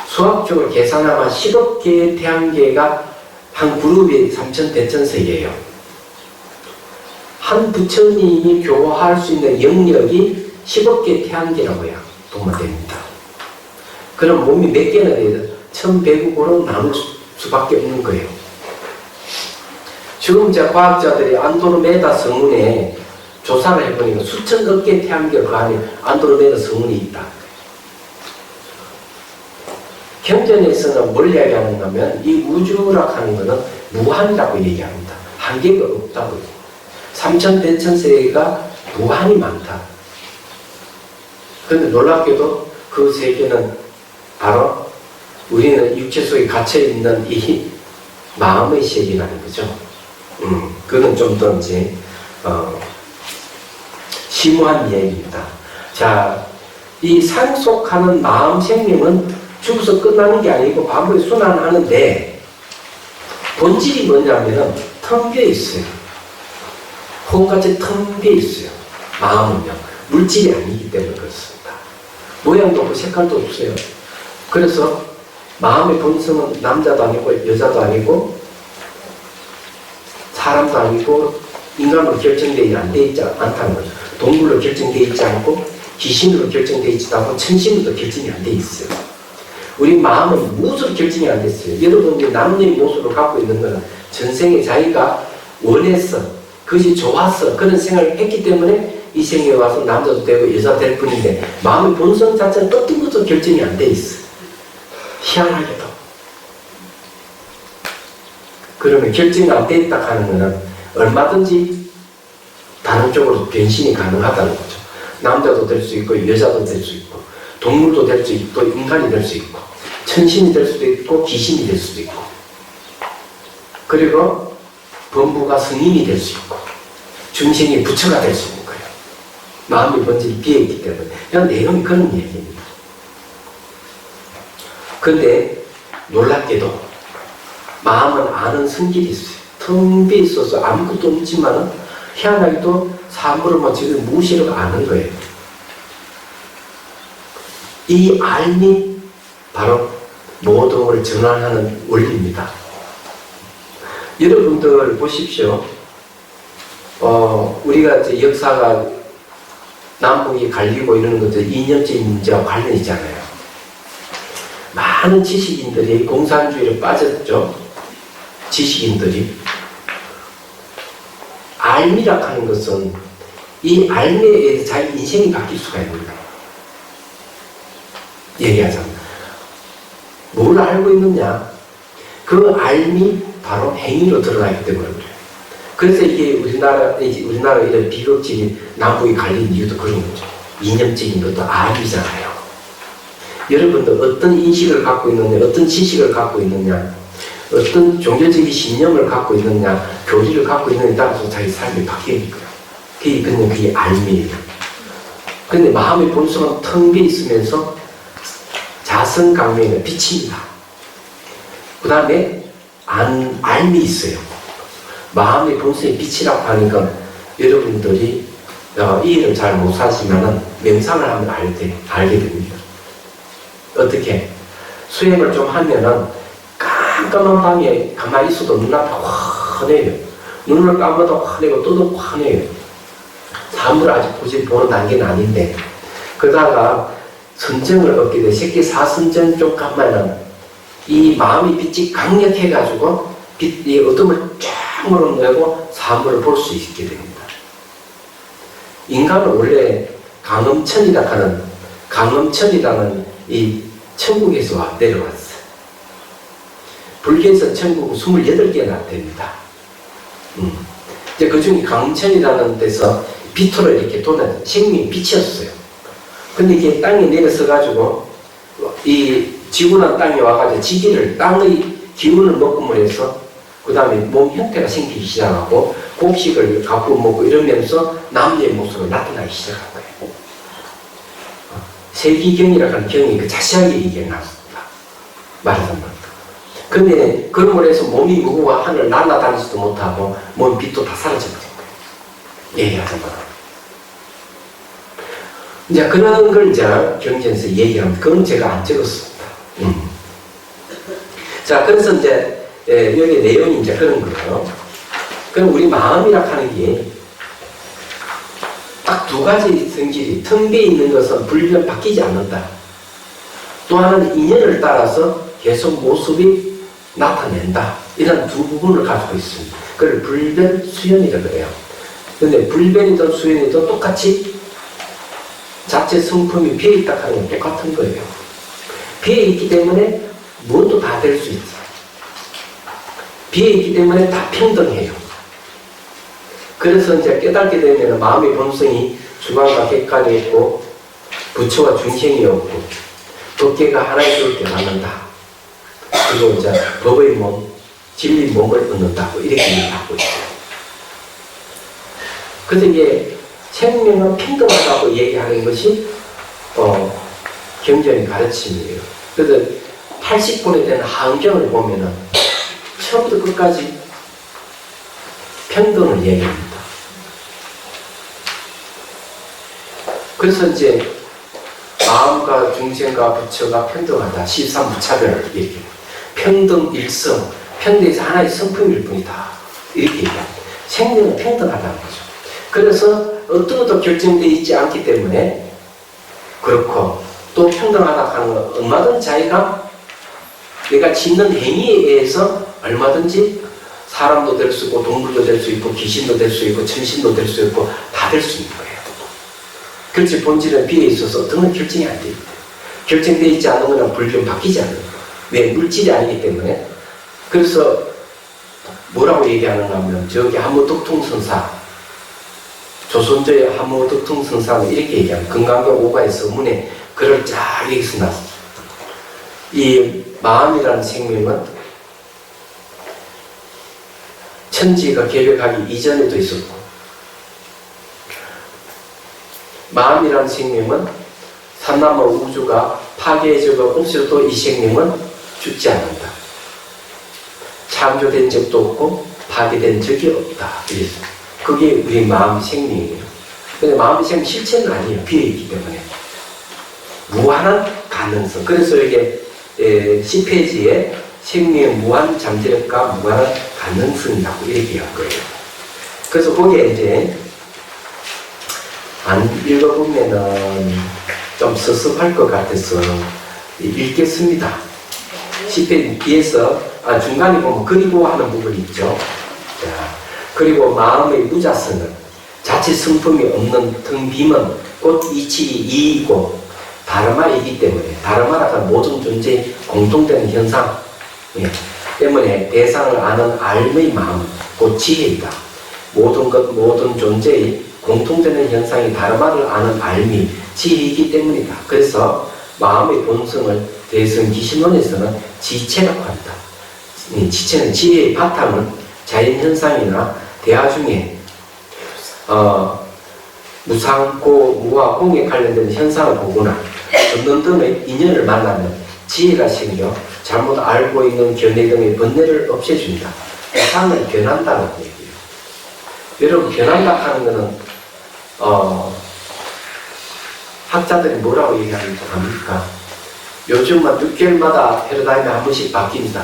수학적으로 계산하면 10억 개의 태양계가 한 그룹이 3000대천석이에요. 한 부처님이 교화할 수 있는 영역이 10억 개의 태양계라고요. 보면 됩니다. 그럼 몸이 몇 개나 돼요? 1100억으로 나눌 수밖에 없는 거예요. 지금 이제 과학자들이 안드로메다 성운에 조사를 해보니까 수천억 개의 태양계 그 안에 안드로메다 성운이 있다. 경전에서는 뭘 이야기하는가 하면 이 우주라고 하는 것은 무한이라고 얘기합니다. 한계가 없다고. 3000대천세가 무한이 많다. 그런데 놀랍게도 그 세계는 바로 우리는 육체 속에 갇혀있는 이 마음의 세계라는 거죠. 그건 좀 더 이제 심오한 이야기입니다. 자, 이 상속하는 마음 생명은 죽어서 끝나는 게 아니고 반복에 순환하는데 본질이 뭐냐면은 텅 비어 있어요. 콩같이 텅 비어 있어요. 마음은요. 물질이 아니기 때문에 그렇습니다. 모양도 없고 색깔도 없어요. 그래서 마음의 본성은 남자도 아니고 여자도 아니고 사람도 아니고 인간으로 결정되지 않다는 거죠. 동물로 결정되어 있지 않고 귀신으로 결정되어 있지도 않고 천신으로도 결정이 안 돼 있어요. 우리 마음은 무엇으로 결정이 안 됐어요. 여러분이 남녀의 모습을 갖고 있는 것은 전생에 자기가 원해서 그것이 좋았어 그런 생각을 했기 때문에 이 생에 와서 남자도 되고 여자도 될 뿐인데 마음의 본성 자체는 어떤 것도 결정이 안 돼 있어. 희한하게도. 그러면 결정이 안 돼 있다 하는 것은 얼마든지 다른 쪽으로 변신이 가능하다는 거죠. 남자도 될 수 있고 여자도 될 수 있고 동물도 될 수 있고 인간이 될 수 있고 천신이 될 수도 있고 귀신이 될 수도 있고 그리고 범부가 스님이 될 수 있고 중생이 부처가 될 수 있는 거예요. 마음의 본질이 비어있기 때문에 그냥 내용이 그런 얘기입니다. 그런데 놀랍게도 마음은 아는 성질이 있어요. 텅 비어 있어서 아무것도 없지만 희한하게도 사물을 지금 무시를 아는 거예요. 이 알미 바로 모든 걸 전환하는 원리입니다. 여러분들 보십시오. 우리가 이제 역사가 남북이 갈리고 이러는 것들 이념적인 문제와 관련이 있잖아요. 많은 지식인들이 공산주의로 빠졌죠. 지식인들이. 알미라 하는 것은 이 알미에 의해서 자기 인생이 바뀔 수가 있는 거예요. 얘기하자면. 뭘 알고 있느냐? 그 알미 바로 행위로 드러나기 때문에 그래요. 그래서 이게 우리나라 이런 비극적인 남북이 갈린 이유도 그런 거죠. 이념적인 것도 알미잖아요. 여러분들 어떤 인식을 갖고 있느냐, 어떤 지식을 갖고 있느냐, 어떤 종교적인 신념을 갖고 있느냐, 교리를 갖고 있느냐에 따라서 자기 삶이 바뀌니까요. 그게 알미예요. 그런데 마음의 본성은 텅 비어 있으면서 자성강명의 빛입니다. 그 다음에 알미 있어요. 마음의 본성의 빛이라고 하니까 여러분들이 이 일을 잘 못 사시면은 명상을 하면 알게 됩니다. 어떻게? 수행을 좀 하면은 깜깜한 방에 가만히 있어도 눈앞이 환해요. 눈을 감아도 환해고 떠도 환해요. 사물을 아직 보는 단계는 아닌데 그러다가 선정을 얻게 돼 새끼 사선정 쪽 가면은 이 마음의 빛이 강력해가지고 이 어둠을 쫙 물어내고 사물을 볼 수 있게 됩니다. 인간은 원래 강음천이라는 이 천국에서 내려왔어요. 불교에서 천국은 28개나 됩니다. 이제 그 중에 강음천이라는 데서 빛으로 이렇게 도는 생명의 빛이었어요. 근데 이게 땅에 내려서가지고 이 지구란 땅에 와가지고 땅의 기운을 먹음을 해서 그 다음에 몸 형태가 생기기 시작하고 곡식을 갖고 먹고 이러면서 남녀의 모습으로 나타나기 시작한 거예요. 세기경이라고 하는 경이 그 자세하게 얘기해 놨습니다. 말하자면. 근데 그런 걸 해서 몸이 무거워 하늘 날아다니지도 못하고 몸 빛도 다 사라져버린 거예요. 얘기하자면. 이제 그런 걸 이제 경전에서 얘기하면 그건 제가 안 적었습니다. 자, 그래서 이제 여기 내용이 이제 그런 거예요. 그럼 우리 마음이라 하는 게 딱 두 가지 성질이 텅 비어 있는 것은 불변 바뀌지 않는다. 또 하나는 인연을 따라서 계속 모습이 나타낸다. 이런 두 부분을 가지고 있습니다. 그걸 불변, 수연이라고 해요. 근데 불변이든 수연이든 똑같이 자체 성품이 비어있다 하는 건 똑같은 거예요. 비어있기 때문에 무엇도 다 될 수 있죠. 비어있기 때문에 다 평등해요. 그래서 이제 깨닫게 되면 마음의 본성이 주관과 객관이 있고 부처와 중생이 없고 법계가 하나의 수를 깨닫는다. 그리고 이제 법의 몸, 진리 몸을 얻는다고 이렇게 얘기하고 있어요. 그래서 이게 생명은 평등하다고 얘기하는 것이 경전의 가르침이에요. 그래서 80권에 되는 한경을 보면은 처음부터 끝까지 평등을 얘기합니다. 그래서 이제 마음과 중생과 부처가 평등하다. 13무차별을 얘기해요. 평등 일성, 평등에서 하나의 성품일 뿐이다. 이렇게 얘기합니다. 생명은 평등하다는 거죠. 그래서 어떤 것도 결정되어 있지 않기 때문에 그렇고 또 평등하다 하는 건 얼마든지 자기가 내가 짓는 행위에 의해서 얼마든지 사람도 될 수 있고 동물도 될 수 있고 귀신도 될 수 있고 천신도 될 수 있고 다 될 수 있는 거예요. 그렇지 본질은 비에 있어서 어떤 건 결정이 안 됩니다. 결정되어 있지 않은 것은 불교는 바뀌지 않는 거예요. 왜? 물질이 아니기 때문에. 그래서 뭐라고 얘기하는가 하면 저기 한무덕통선사 조선조의 한무덕통선사는 이렇게 얘기합니다. 금강경 오가의 서문에 글을 쫙 이렇게 써놨습니다. 이 마음이라는 생명은 천지가 계획하기 이전에도 있었고 마음이라는 생명은 삼라마 우주가 파괴해져가 없어도 이 생명은 죽지 않는다. 창조된 적도 없고 파괴된 적이 없다. 이랬습니다. 그게 우리 마음 생명이에요. 근데 마음의 생명 실체는 아니에요. 비어있기 때문에. 무한한 가능성. 그래서 이게 10페이지에 생명의 무한 잠재력과 무한한 가능성이라고 이렇게 할 거예요. 그래서 거기에 이제 안 읽어보면은 좀 섭섭할 것 같아서 읽겠습니다. 10페이지 뒤에서 중간에 보면 그리고 하는 부분이 있죠. 자, 그리고 마음의 무자성은 자체 성품이 없는 텅 빔은 곧 이치이이고 다르마이기 때문에 다르마라가 모든 존재의 공통되는 현상 때문에 대상을 아는 알의 마음 곧 지혜이다. 모든 것 모든 존재의 공통되는 현상이 다르마를 아는 알미 지혜이기 때문이다. 그래서 마음의 본성을 대승기신론에서는 지체라고 한다. 지체는 지혜의 바탕은 자연현상이나 대화 중에 무상고, 무와 공에 관련된 현상을 보거나 듣는 등의 인연을 만나면 지혜가 생겨 잘못 알고 있는 견해 등의 번뇌를 없애준다. 상을 변한다는 얘기예요. 여러분 변한다 하는 것은 학자들이 뭐라고 얘기합니까? 요즘은 6개월마다 패러다임이 한 번씩 바뀝니다.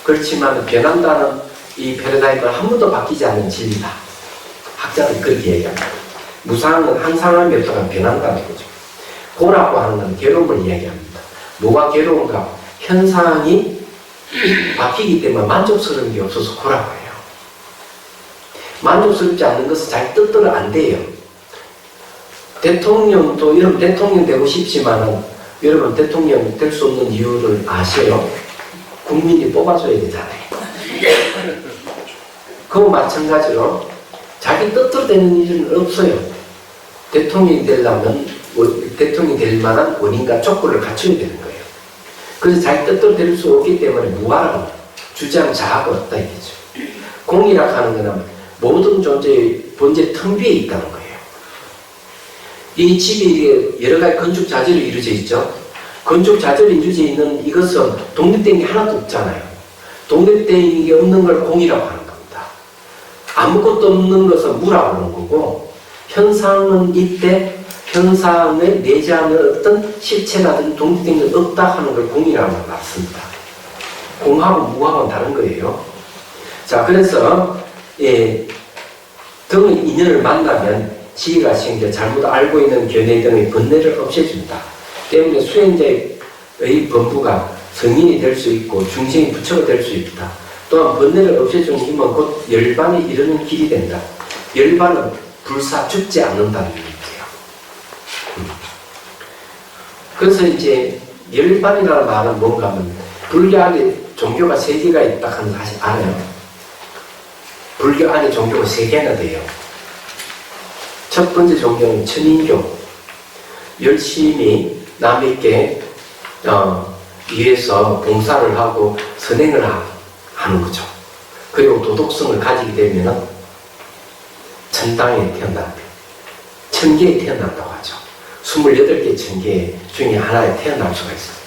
그렇지만 변한다는 이 패러다임은 한 번도 바뀌지 않는 진리다. 학자들이 그렇게 얘기합니다. 무상은 항상 하면 동안 변한다는 거죠. 고라고 하는 건 괴로움을 이야기합니다. 뭐가 괴로운가? 현상이 바뀌기 때문에 만족스러운 게 없어서 고라고 해요. 만족스럽지 않는 것은 잘 뜻대로 안 돼요. 대통령도 여러분 대통령 되고 싶지만은 여러분 대통령 될 수 없는 이유를 아세요? 국민이 뽑아줘야 되잖아요. 그거 마찬가지로 자기 뜻대로 되는 일은 없어요. 대통령이 되려면 대통령이 될 만한 원인과 조건을 갖춰야 되는 거예요. 그래서 자기 뜻대로 될 수 없기 때문에 무하라고 주장 자아가 없다 이거죠. 공이라고 하는 것은 모든 존재의 본질 텅 비에 있다는 거예요. 이 집이 여러 가지 건축 자재로 이루어져 있죠. 건축 자재로 이루어져 있는 이것은 독립된 게 하나도 없잖아요. 독립된 게 없는 걸 공이라고 하는 겁니다. 아무것도 없는 것은 무라고 하는 거고 현상은 이때 현상에 내재하는 어떤 실체라든지 독립된 게 없다 하는 걸 공이라고 말습니다. 공하고 무하고는 다른 거예요. 자, 그래서 등의 인연을 만나면 지혜가 생겨 잘못 알고 있는 견해 등의 번뇌를 없애준다. 때문에 수행자의 본부가 성인이 될 수 있고 중생이 부처가 될 수 있다. 또한 번뇌를 없애주는 힘은 곧 열반에 이르는 길이 된다. 열반은 불사 죽지 않는다는 얘기예요. 그래서 이제 열반이라는 말은 뭔가 하면 불교 안에 종교가 3개가 있다 하는 사실 알아요? 불교 안에 종교가 3개나 돼요. 첫 번째 종교는 천인교. 열심히 남에게 위해서 봉사를 하고 선행을 하는 거죠. 그리고 도덕성을 가지게 되면 천당에 태어난다. 천계에 태어난다고 하죠. 28개 천계 중에 하나에 태어날 수가 있어요.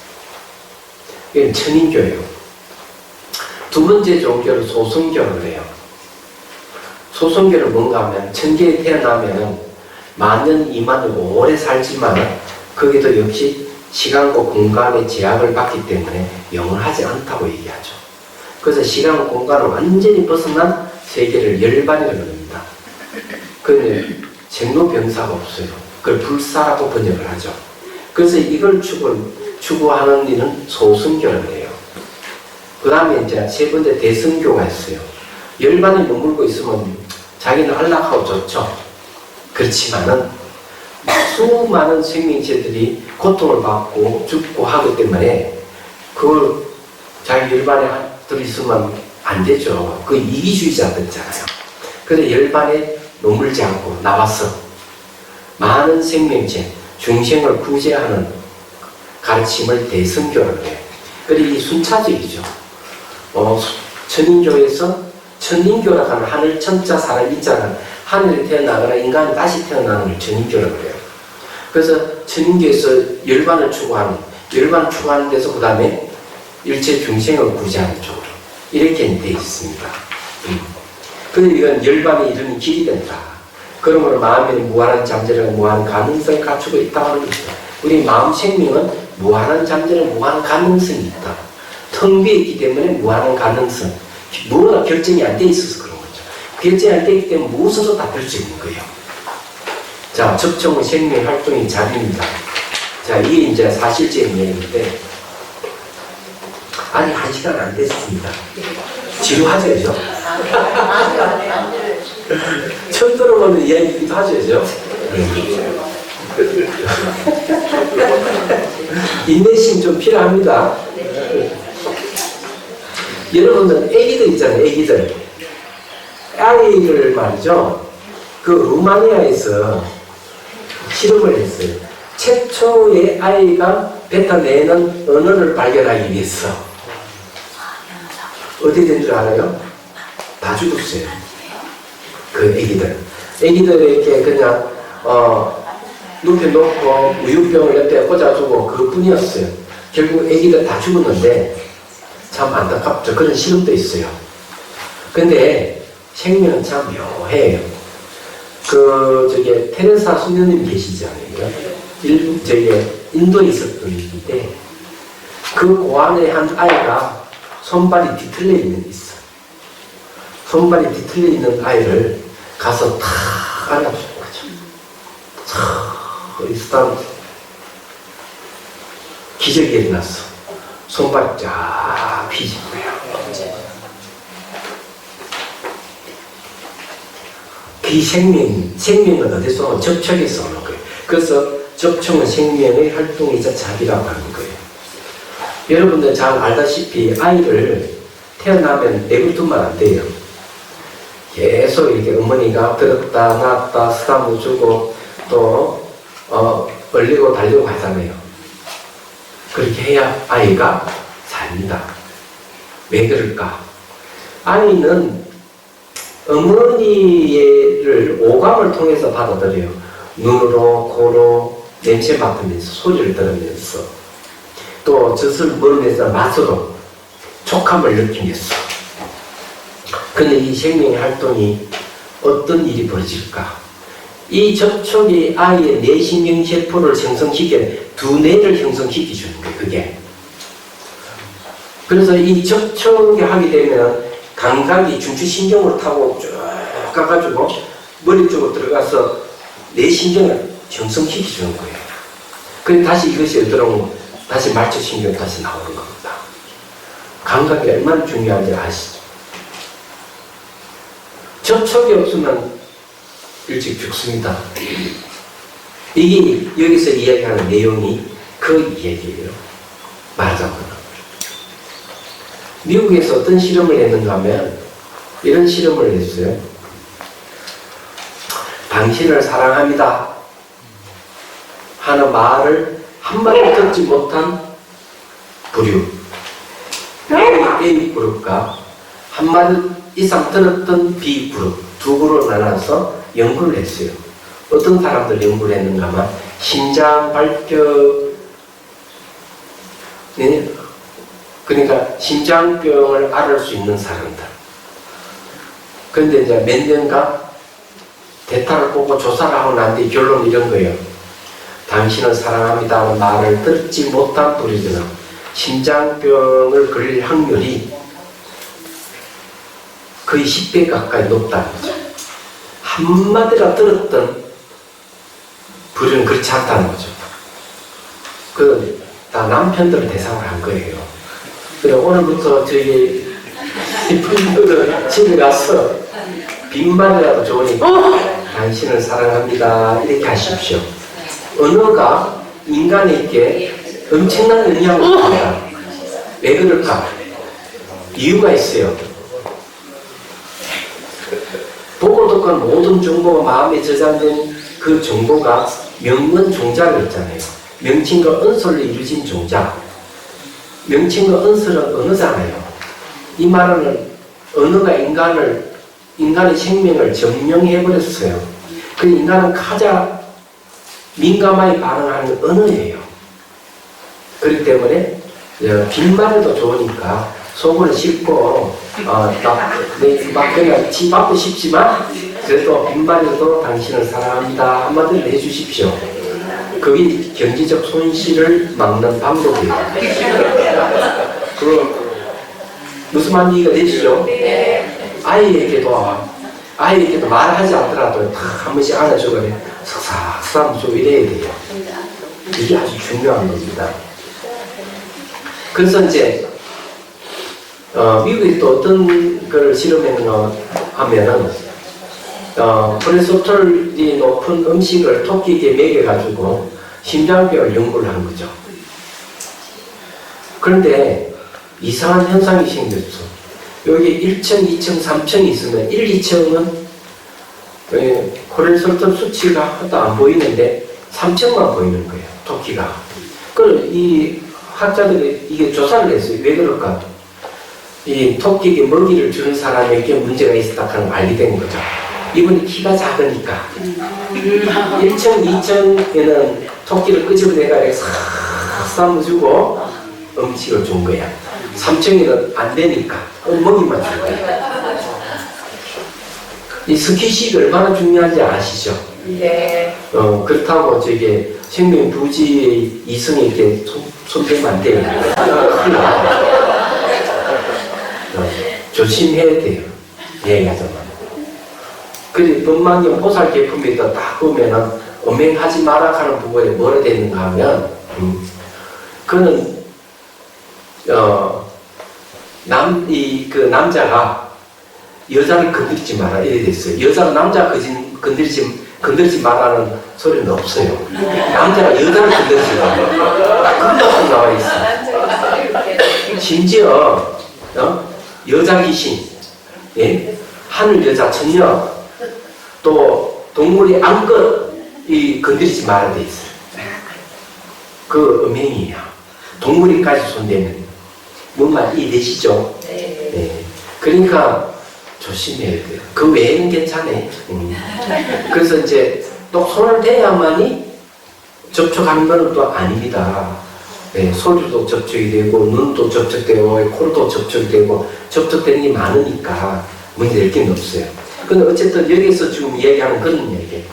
이건 천인교예요. 두 번째 종교를 소성교를 해요. 소성교는 뭔가 하면 천계에 태어나면 만년 2만년 오래 살지만 거기도 역시 시간과 공간의 제약을 받기 때문에 영원하지 않다고 얘기하죠. 그래서 시간과 공간을 완전히 벗어난 세계를 열반이라고 합니다. 그런데 생로병사가 없어요. 그걸 불사라고 번역을 하죠. 그래서 이걸 추구하는 일은 소승교라고 해요. 그 다음에 이제 세 번째 대승교가 있어요. 열반에 머물고 있으면 자기는 안락하고 좋죠. 그렇지만은 수많은 생명체들이 고통을 받고 죽고 하기 때문에 그걸 자기 열반에 들어있으면 안 되죠. 그 이기주의자들이잖아요. 그래서 열반에 머물지 않고 나와서 많은 생명체, 중생을 구제하는 가르침을 대승교라고 해요. 그리고 이 순차적이죠. 천인교에서 천인교라고 하는 하늘 천자 사람 인자는 하늘에 태어나거나 인간이 다시 태어나는 걸 천인교라고 해요. 그래서 천인교에서 열반을 추구하는 데서 그 다음에 일체 중생을 구제하는 쪽으로 이렇게 되어 있습니다. 근데 이건 열반의 이름이 길이 된다. 그러므로 마음에는 무한한 잠재력과 무한한 가능성을 갖추고 있다고 하는 것이다. 우리 마음 생명은 무한한 잠재력, 무한한 가능성이 있다. 텅 비어 있기 때문에 무한한 가능성. 뭐가 결정이 안 돼 있어서 그런 거죠. 결정이 안 돼 있기 때문에 무엇으로 다 될 수 있는 거예요. 자, 접촉은 생명 활동의 자리입니다. 자, 이게 이제 사실적인 얘기인데, 아직 1시간 안 됐습니다. 지루하죠, 그죠? 처음 들어보는 이야기이기도 하죠, 그죠? 인내심 좀 필요합니다. 여러분들 애기들 있잖아요, 애기들. 아이를 말이죠. 그 루마니아에서 실험을 했어요. 최초의 아이가 뱉어내는 언어를 발견하기 위해서 어떻게 된 줄 알아요? 다 죽었어요. 그 애기들. 애기들에게 그냥 눕혀놓고 우유병을 옆에 꽂아주고 그뿐이었어요. 결국 애기들 다 죽었는데 참 안타깝죠. 그런 실험도 있어요. 근데 생명은 참 묘해요. 테레사 수녀님 계시잖아요. 인도에 있었던 일인데 그 고안의 한 아이가 손발이 뒤틀려 있어. 손발이 뒤틀려 있는 아이를 가서 탁 안아주는 거죠. 탁 있었다 기적이 일어났어. 손발이 쫙 피진 거예요. 그 생명은 어디서 오는? 접촉에서 오는 거예요. 그래서 접촉은 생명의 활동이자 자비라고 하는 거예요. 여러분들 잘 알다시피 아이를 태어나면 내버려두면 안 돼요. 계속 이렇게 어머니가 들었다 놨다 쓰다무 주고 또 얼리고 달리고 하잖아요. 그렇게 해야 아이가 삽니다. 왜 그럴까? 아이는 어머니를 오감을 통해서 받아들여요. 눈으로, 코로, 냄새 맡으면서, 소리를 들으면서, 또 젖을 먹으면서 맛으로 촉감을 느끼면서. 근데 이 생명의 활동이 어떤 일이 벌어질까? 이 접촉이 아이의 뇌신경세포를 형성시켜 두 뇌를 형성시켜 주는 거예요, 그게. 그래서 이 접촉이 하게 되면 감각이 중추신경으로 타고 쭉 가가지고 머리 쪽으로 들어가서 뇌신경을 형성시켜 주는 거예요. 그럼 다시 이것이 어디로 다시 말초신경 다시 나오는 겁니다. 감각이 얼마나 중요한지 아시죠? 접촉이 없으면 일찍 죽습니다. 이게 여기서 이야기하는 내용이 그 이야기예요. 말하자면 미국에서 어떤 실험을 했는가 하면 이런 실험을 했어요. 당신을 사랑합니다 하는 말을 한마디 듣지 못한 부류 A 그룹과 한마디 이상 들었던 B 그룹 두 그룹으로 나눠서 연구를 했어요. 어떤 사람들 연구를 했는가 하면 심장 발표 그러니까 심장병을 앓을 수 있는 사람들. 그런데 이제 몇 년간 대타를 뽑고 조사를 하고 난 뒤 결론은 이런 거예요. 당신을 사랑합니다 하는 말을 듣지 못한 부류들은 심장병을 걸릴 확률이 거의 10배 가까이 높다는 거죠. 한마디라 들었던 부류는 그렇지 않다는 거죠. 다 남편들을 대상으로 한 거예요. 그래서 오늘부터 저희 분들은 집에 가서 빈말이라도 좋으니까 당신을 사랑합니다 이렇게 하십시오. 언어가 인간에게 엄청난 영향을 줍니다. 왜 그럴까? 이유가 있어요. 보고 듣던 모든 정보가 마음에 저장된 그 정보가 명문 종자를 있잖아요. 명칭과 은설로 이루어진 종자. 명칭과 은설은 언어잖아요. 이 말은 언어가 인간의 생명을 점령해버렸어요. 그 인간은 가장 민감하게 반응하는 언어예요. 그렇기 때문에 빈말에도 좋으니까 속을 씹고 막 그냥 집 앞고 싶지만 그래도 빈말에도 당신을 사랑합니다 한마디를 해주십시오. 그게 경제적 손실을 막는 방법이에요. 무슨 말인지 이해되시죠? 아이에게도 말하지 않더라도 한 번씩 안아주고 싹싹 좀 이래야 돼요. 이게 아주 중요한 겁니다. 그래서 이제 미국이 또 어떤 걸 실험했는가 하면은 콜레스테롤이 높은 음식을 토끼에게 먹여가지고 심장병을 연구를 한 거죠. 그런데 이상한 현상이 생겼어. 여기 1층, 2층, 3층이 있으면 1, 2층은 콜레스테롤 수치가 하나도 안 보이는데 3층만 보이는 거예요. 토끼가. 그럼 이 학자들이 이게 조사를 했어요. 왜 그럴까? 이 토끼에게 먹이를 주는 사람에게 문제가 있었다 하는 걸 알게 된 거죠. 이분이 키가 작으니까 1층, 2층에는 토끼를 끄집어내가 싹 삶아주고 음식을 준 거야. 3층에는 안 되니까 먹이만 준 거야. 이 스킨십이 얼마나 중요한지 아시죠? 네. 그렇다고 저게 생명 부지의 이성이 이렇게 손대면 안 돼요. 조심해야 돼요. 얘기하자면. 그래, 법망경 보살 제품에도 딱 보면은, 음행하지 마라 하는 부분에 뭐라 되는가 하면, 그는, 남자가 여자를 건드리지 마라. 이래 됐어요. 여자가 남자 건드리지 마라는 소리는 없어요. 남자가 여자를 건드리지 마라. 그렇다고 나와 있어. 심지어, 여자 귀신, 예? 하늘 여자 처녀, 또 동물이 암컷이 건드리지 말아야 돼 있어요. 그 음행이야. 동물이까지 손대면 뭔 말 이해되시죠? 네. 그러니까 조심해야 돼요. 그 외에는 괜찮아요. 그래서 이제 또 손을 대야만이 접촉하는 건 또 아닙니다. 네, 소리도 접촉이 되고 눈도 접촉되고 코도 접촉이 되고 접촉되는 게 많으니까 문제될 게 없어요. 근데 어쨌든 여기서 지금 이야기하는 그런 얘기예요.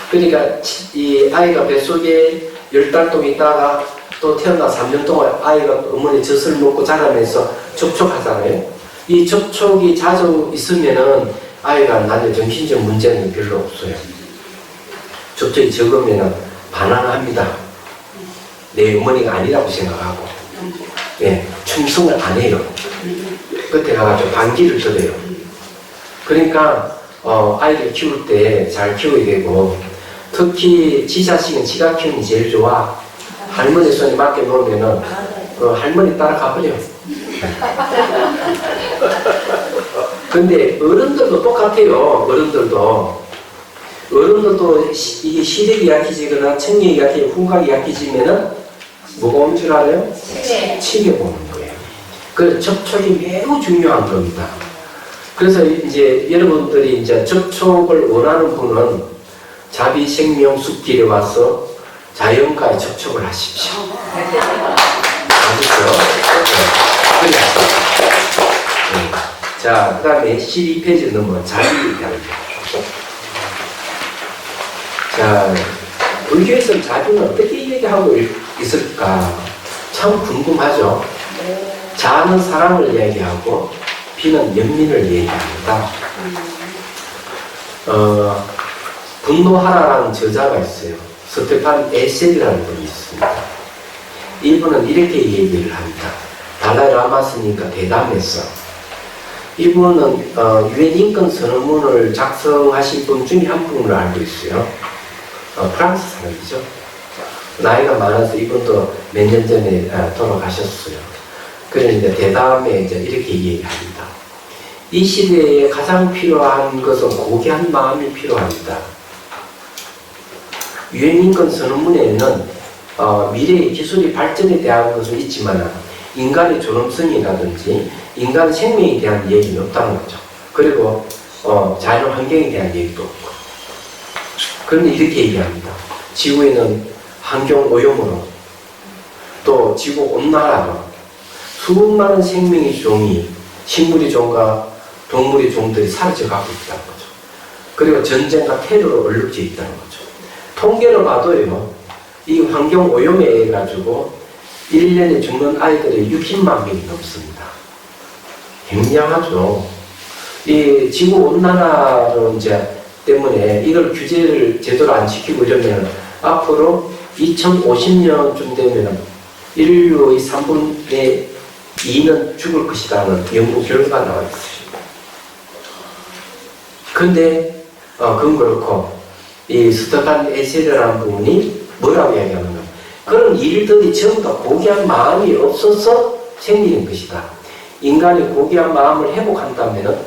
그러니까 이 아이가 뱃속에 10달 동안 있다가 또 태어나 3년 동안 아이가 어머니 젖을 먹고 자라면서 접촉하잖아요. 이 접촉이 자주 있으면은 아이가 나중에 정신적 문제는 별로 없어요. 접촉이 적으면은 반항합니다. 내 어머니가 아니라고 생각하고, 예, 충성을 안 해요. 그때 가가지고 반기를 들어요. 그러니까, 아이들 키울 때 잘 키워야 되고, 특히 지 자식은 지가 키우는 게 제일 좋아. 할머니 손에 맡겨놓으면은, 할머니 따라가버려. 근데 어른들도 똑같아요. 어른들도 이게 시력이 약해지거나 청력이 약해지고 후각이 약해지면은 뭐가 오는 줄 알아요? 치게 보는 거예요. 그 접촉이 매우 중요한 겁니다. 그래서 이제 여러분들이 이제 접촉을 원하는 분은 자비 생명 숲길에 와서 자연과의 접촉을 하십시오. 아시죠? 네. 자, 그 다음에 12페이지 넘어 자비입니다. 자, 불교에서는 자비는 어떻게 얘기하고 있을까? 참 궁금하죠? 자는 사랑을 이야기하고, B는 연민을 얘기합니다. 분노하라라는 저자가 있어요. 스테판 에셀이라는 분이 있습니다. 이분은 이렇게 얘기를 합니다. 달라이 라마스니까 대담했어. 이분은 유엔 인권 선언문을 작성하신 분 중에 한 분을 알고 있어요. 프랑스 사람이죠. 나이가 많아서 이분도 몇 년 전에 돌아가셨어요. 그런데 대담에 이제 이렇게 얘기합니다. 이 시대에 가장 필요한 것은 고귀한 마음이 필요합니다. 유엔 인권 선언문에는 미래의 기술이 발전에 대한 것은 있지만 인간의 존엄성이라든지 인간 생명에 대한 얘기는 없다는 거죠. 그리고 자연 환경에 대한 얘기도 없고. 그런데 이렇게 얘기합니다. 지구에는 환경 오염으로 또 지구 온난화로 수많은 생명의 종이 식물의 종과 동물의 종들이 사라져가고 있다는 거죠. 그리고 전쟁과 테러로 얼룩져 있다는 거죠. 통계를 봐도요, 이 환경 오염에 의해 가지고 1년에 죽는 아이들이 60만 명이 넘습니다. 굉장하죠. 이 지구 온난화로 이제 때문에 이걸 규제를 제대로 안 지키고 이러면 앞으로 2050년쯤 되면 인류의 3분의 2는 죽을 것이라는 연구 결과가 나와 있습니다. 그런데 그건 그렇고 이 스테판 에셀이라는 분이 뭐라고 이야기하는가? 그런 일들이 전부 다 고귀한 마음이 없어서 생기는 것이다. 인간이 고귀한 마음을 회복한다면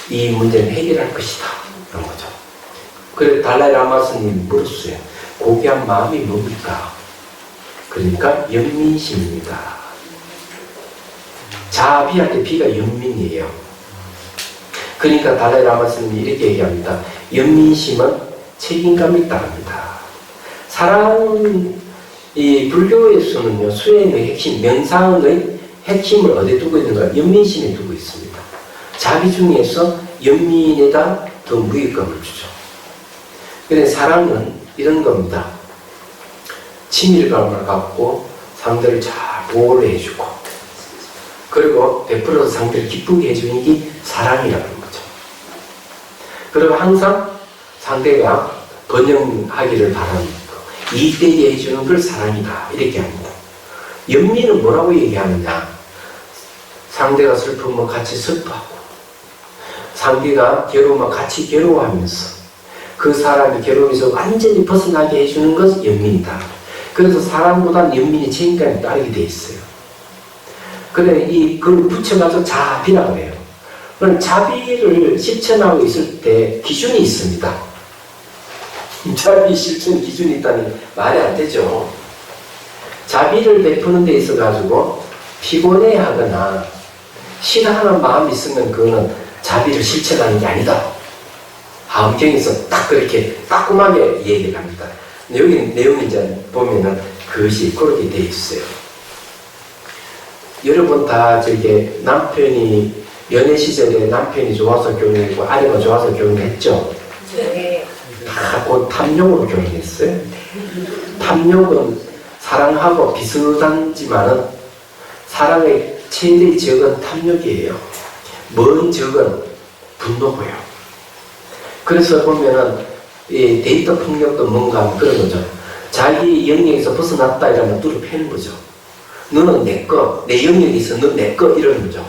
이 문제는 해결할 것이다. 그런 거죠. 그래서 달라이 라마스님이 물었어요. 고귀한 마음이 뭡니까? 그러니까 연민심입니다. 자비할 때 비가 연민이에요. 그러니까 달라이 라마스님이 이렇게 얘기합니다. 연민심은 책임감이 따릅니다. 사랑은 이 불교에서는요, 수행의 핵심, 명상의 핵심을 어디에 두고 있는가? 연민심에 두고 있습니다. 자비 중에서 연민에다 더 무게감을 주죠. 그래서 사랑은 이런 겁니다. 친밀감을 갖고 상대를 잘 보호를 해주고, 그리고 베풀어서 상대를 기쁘게 해주는 게 사랑이라는 거죠. 그리고 항상 상대가 번영하기를 바라는 거, 이익되게 해주는 걸 사랑이다. 이렇게 합니다. 연민은 뭐라고 얘기하느냐? 상대가 슬프면 같이 슬퍼하고, 상대가 괴로우면 같이 괴로워하면서 그 사람이 괴로움에서 완전히 벗어나게 해주는 것이 연민이다. 그래서 사랑보다는 연민이 책임감이 따르게 돼 있어요. 그래, 그걸 붙여가지고 자비라고 해요. 그럼 자비를 실천하고 있을 때 기준이 있습니다. 자비 실천 기준이 있다니 말이 안 되죠. 자비를 베푸는 데 있어가지고 피곤해 하거나 싫어하는 마음이 있으면 그거는 자비를 실천하는 게 아니다. 하음경에서 딱 그렇게 따끔하게 얘기를 합니다. 여기 내용이 이제 보면은 그것이 그렇게 되어 있어요. 여러분 다 저게 남편이 연애 시절에 남편이 좋아서 결혼했고 아내가 좋아서 결혼했죠? 네. 다 곧 탐욕으로 결혼했어요. 탐욕은 사랑하고 비슷하지만은 사랑의 최대의 적은 탐욕이에요. 먼 적은 분노고요. 그래서 보면은 이 데이터 폭력도 뭔가 그런 거죠. 자기 영역에서 벗어났다 이러면 뚜루 패는 거죠. 너는 내 거, 내 영역에 있어, 넌 내 거 이러는 거죠.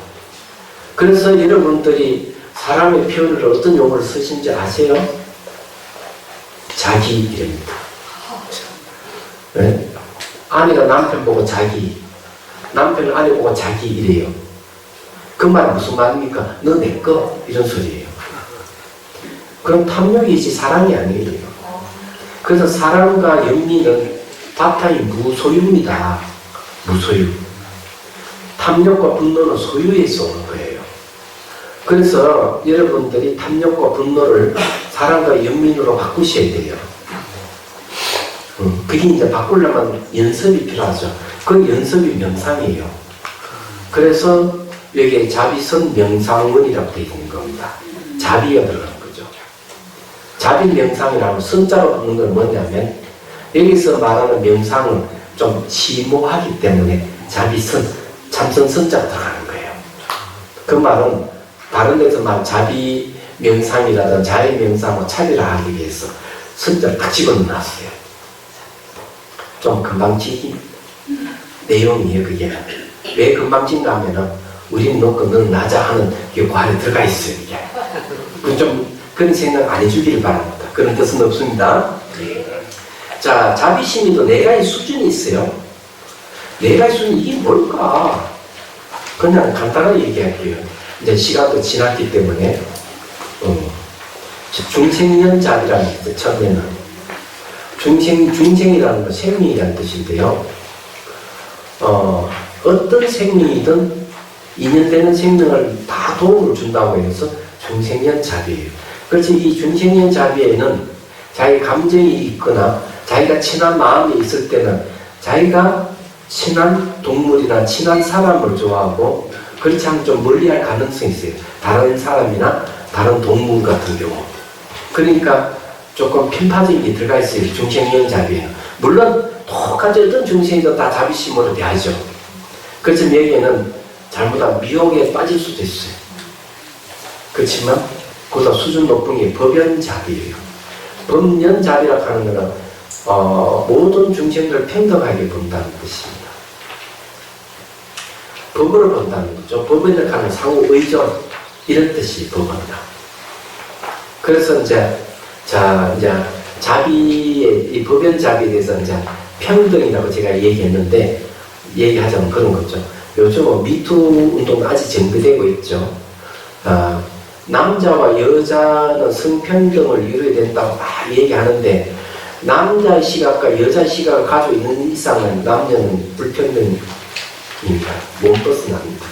그래서 여러분들이 사람의 표현을 어떤 용어를 쓰신지 아세요? 자기 이랍니다. 네? 아내가 남편 보고 자기, 남편은 아내 보고 자기 이래요. 그 말 무슨 말입니까? 너 내 거 이런 소리예요. 그럼 탐욕이지 사랑이 아니에요. 그래서 사랑과 연민은 바탕이 무소유입니다. 무소유. 탐욕과 분노는 소유에서 오는 거예요. 그래서 여러분들이 탐욕과 분노를 사랑과 연민으로 바꾸셔야 돼요. 그게 이제 바꾸려면 연습이 필요하죠. 그 연습이 명상이에요. 그래서 여기에 자비선 명상문이라고 되어 있는 겁니다. 자비가 들어가는 거죠. 자비 명상이라고 선자로 부르는 건 뭐냐면 여기서 말하는 명상은 좀 심오하기 때문에 자비선, 참선 선자가 들어가는 거예요. 그 말은 다른 데서 말 자비 명상이라든 자의 명상을 차별화하기 위해서 선자를 딱 집어넣었어요. 좀 금방지기 내용이에요. 그게 왜 금방진가 하면은 우리는 높고 너는 낮아 하는 그 관에 들어가 있어요. 이게 좀 그런 생각 안 해주기를 바랍니다. 그런 뜻은 없습니다. 자, 자비심에도 네 가지 수준이 있어요. 네 가지 수준 이게 뭘까? 그냥 간단하게 얘기할게요. 이제 시간도 지났기 때문에 중생연자비라는 게 있어요. 처음에는 중생이라는 건 생명이라는 뜻인데요. 어떤 생명이든 인연되는 생명을 다 도움을 준다고 해서 중생연자비예요. 그렇지 이 중생연자비에는 자기 감정이 있거나 자기가 친한 마음이 있을 때는 자기가 친한 동물이나 친한 사람을 좋아하고 그렇지 않으면 좀 멀리할 가능성이 있어요. 다른 사람이나 다른 동물 같은 경우. 그러니까 조금 편파적인 게 들어가 있어요. 중생연자비에는. 물론 똑같이 어떤 중생이든 다 자비심으로 대하죠. 그렇지만 여기에는 잘못하면 미혹에 빠질 수도 있어요. 그렇지만 그보다 수준 높은 게 법연자비예요. 법연자비라고 하는 것은 모든 중생들을 평등하게 본다는 뜻입니다. 법으로 본다는 거죠. 법에 하는 상호 의존 이런 뜻이 법입니다. 그래서 이제 자비의 이 법연자비에 대해서 이제 평등이라고 제가 얘기하자면 그런 거죠. 요즘 미투 운동도 아직 전개되고 있죠. 남자와 여자는 성평등을 이루어야 된다고 막 얘기하는데 남자의 시각과 여자의 시각을 가지고 있는 이상은 남녀는 불평등입니다. 못 벗어납니다.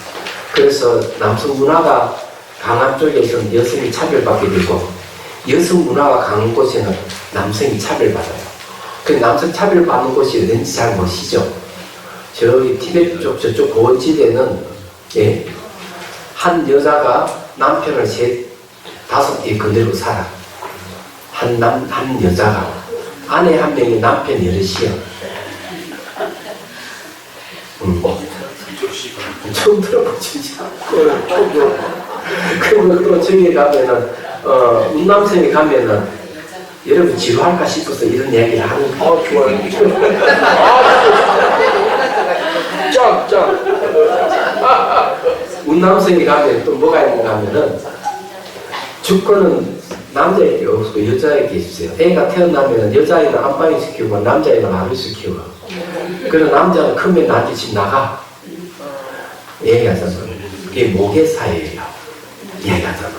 그래서 남성 문화가 강한 쪽에서는 여성이 차별받게 되고 여성 문화가 강한 곳에는 남성이 차별받아요. 그 남성 차별받는 곳이 어딘지 잘 모르시죠? 저기 티베트 쪽 저쪽 고원지대는 한 여자가 남편을 5개 그대로 살아. 한 여자가 아내 한 명이 남편 여럿이요. 처음 들어보지. 그리고 저기 가면은 운남성에 가면은 여러분 지루할까 싶어서 이런 이야기를 하는 거예요. 좋아요. 짱. 운남성에 가면 또 뭐가 있는가 하면은 주권은 남자에게 없고 여자에게 있어요. 애가 태어나면 여자아이는 안방에 시키고 남자아이는 아래 시키고. 그래서 남자는 크면 나한테 집 나가. 얘기하잖아. 그게 모계사예요. 얘기하잖아.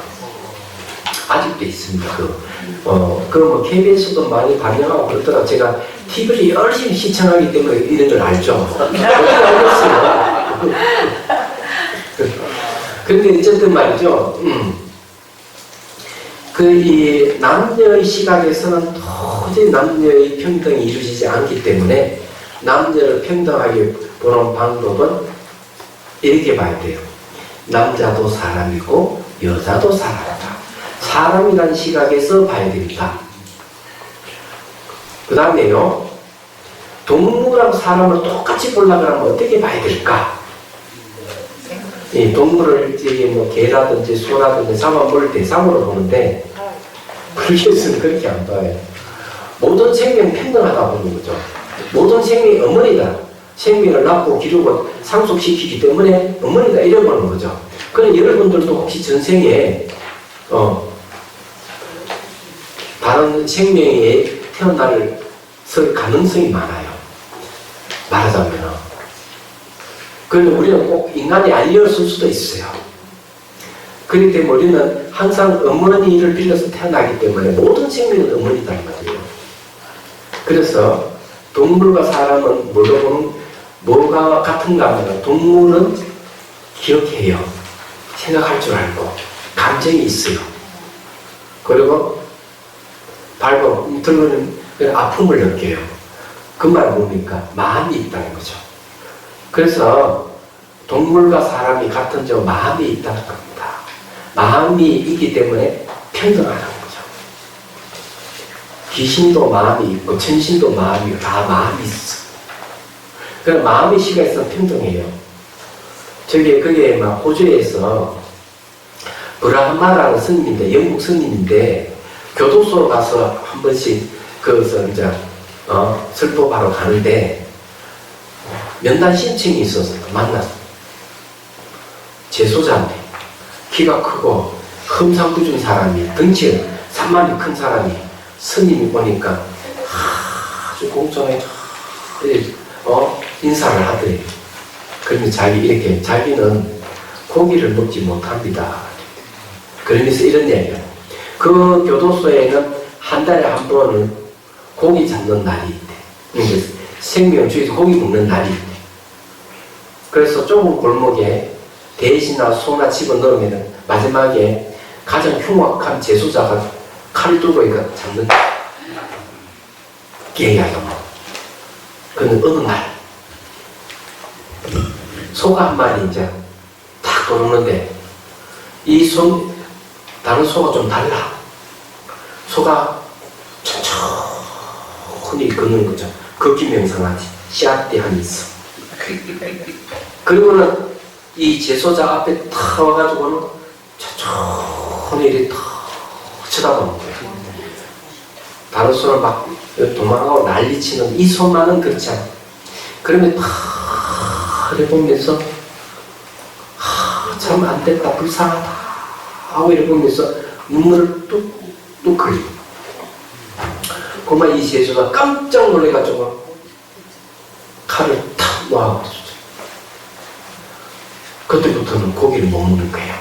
아직도 있습니다. 뭐 KBS도 많이 반영하고 그러더라. 제가 TV를 열심히 시청하기 때문에 이런 걸 알죠. 어떻게 알겠어요? 근데 어쨌든 말이죠. 이 남녀의 시각에서는 도저히 남녀의 평등이 이루어지지 않기 때문에 남녀를 평등하게 보는 방법은 이렇게 봐야 돼요. 남자도 사람이고 여자도 사람이다. 사람이라는 시각에서 봐야 됩니다. 그 다음에요. 동물하고 사람을 똑같이 보려고 하면 어떻게 봐야 될까? 이 동물을 이제 뭐 개라든지 소라든지 잡아볼 때 상으로 보는데 불교에서는 그렇게 안 봐요. 모든 생명 평등하다 보는 거죠. 모든 생명이 어머니다. 생명을 낳고 기르고 상속시키기 때문에 어머니다 이래보는 거죠. 그럼 여러분들도 혹시 전생에 다른 생명에 태어날 가능성이 많아요. 말하자면 그런데 우리는 꼭 인간이 아니었을 수도 있어요. 그렇기 때문에 우리는 항상 어머니를 빌려서 태어나기 때문에 모든 생명은 어머니다는 거예요. 그래서 동물과 사람은 뭐가 같은가 하면 동물은 기억해요. 생각할 줄 알고 감정이 있어요. 그리고 들고는 아픔을 느껴요. 그 말은 뭡니까? 마음이 있다는 거죠. 그래서 동물과 사람이 같은 저 마음이 있다는 겁니다. 마음이 있기 때문에 평등하다는 거죠. 귀신도 마음이 있고 천신도 마음이 있고 다 마음이 있어. 그럼 마음의 시각에서 평등해요. 그게 막 호주에서 브라하마라는 스님인데, 영국 스님인데, 교도소 가서 한 번씩, 거기서 이제, 설법하러 가는데, 면담 신청이 있어서 만났어. 재소자인데, 키가 크고, 흠상궂은 사람이, 덩치 산만이 큰 사람이, 스님이 보니까, 아주 공손하게, 인사를 하더래요. 그러면 자기는 고기를 먹지 못합니다. 그러면서 이런 얘기예요. 그 교도소에는 한 달에 한 번은 고기 잡는 날이 있대. 생명 주에서 고기 먹는 날이 있대. 그래서 좁은 골목에 대시나 소나 집어넣으면 마지막에 가장 흉악한 재소자가 칼을 들고 이거 잡는 게야죠. 그는 어느 날 소가 한 마리 이제 탁 돌아오는데 다른 소가 좀 달라. 소가 천천히 걷는 거죠. 걷기 명상하지. 씨앗대함이 있어. 그리고는 이 제소자 앞에 탁 와가지고는 천천히 이렇게 탁 쳐다보는 거예요. 다른 소를 막 도망가고 난리치는 이 소만은 그렇지 않아. 그러면 탁 해보면서 참 안됐다, 불쌍하다 하고 이러면서 눈물을 뚝뚝 흘려. 그만 이 제소가 깜짝 놀래가지고 칼을 탁 놓아버렸죠. 그때부터는 고기를 못 먹는 거예요.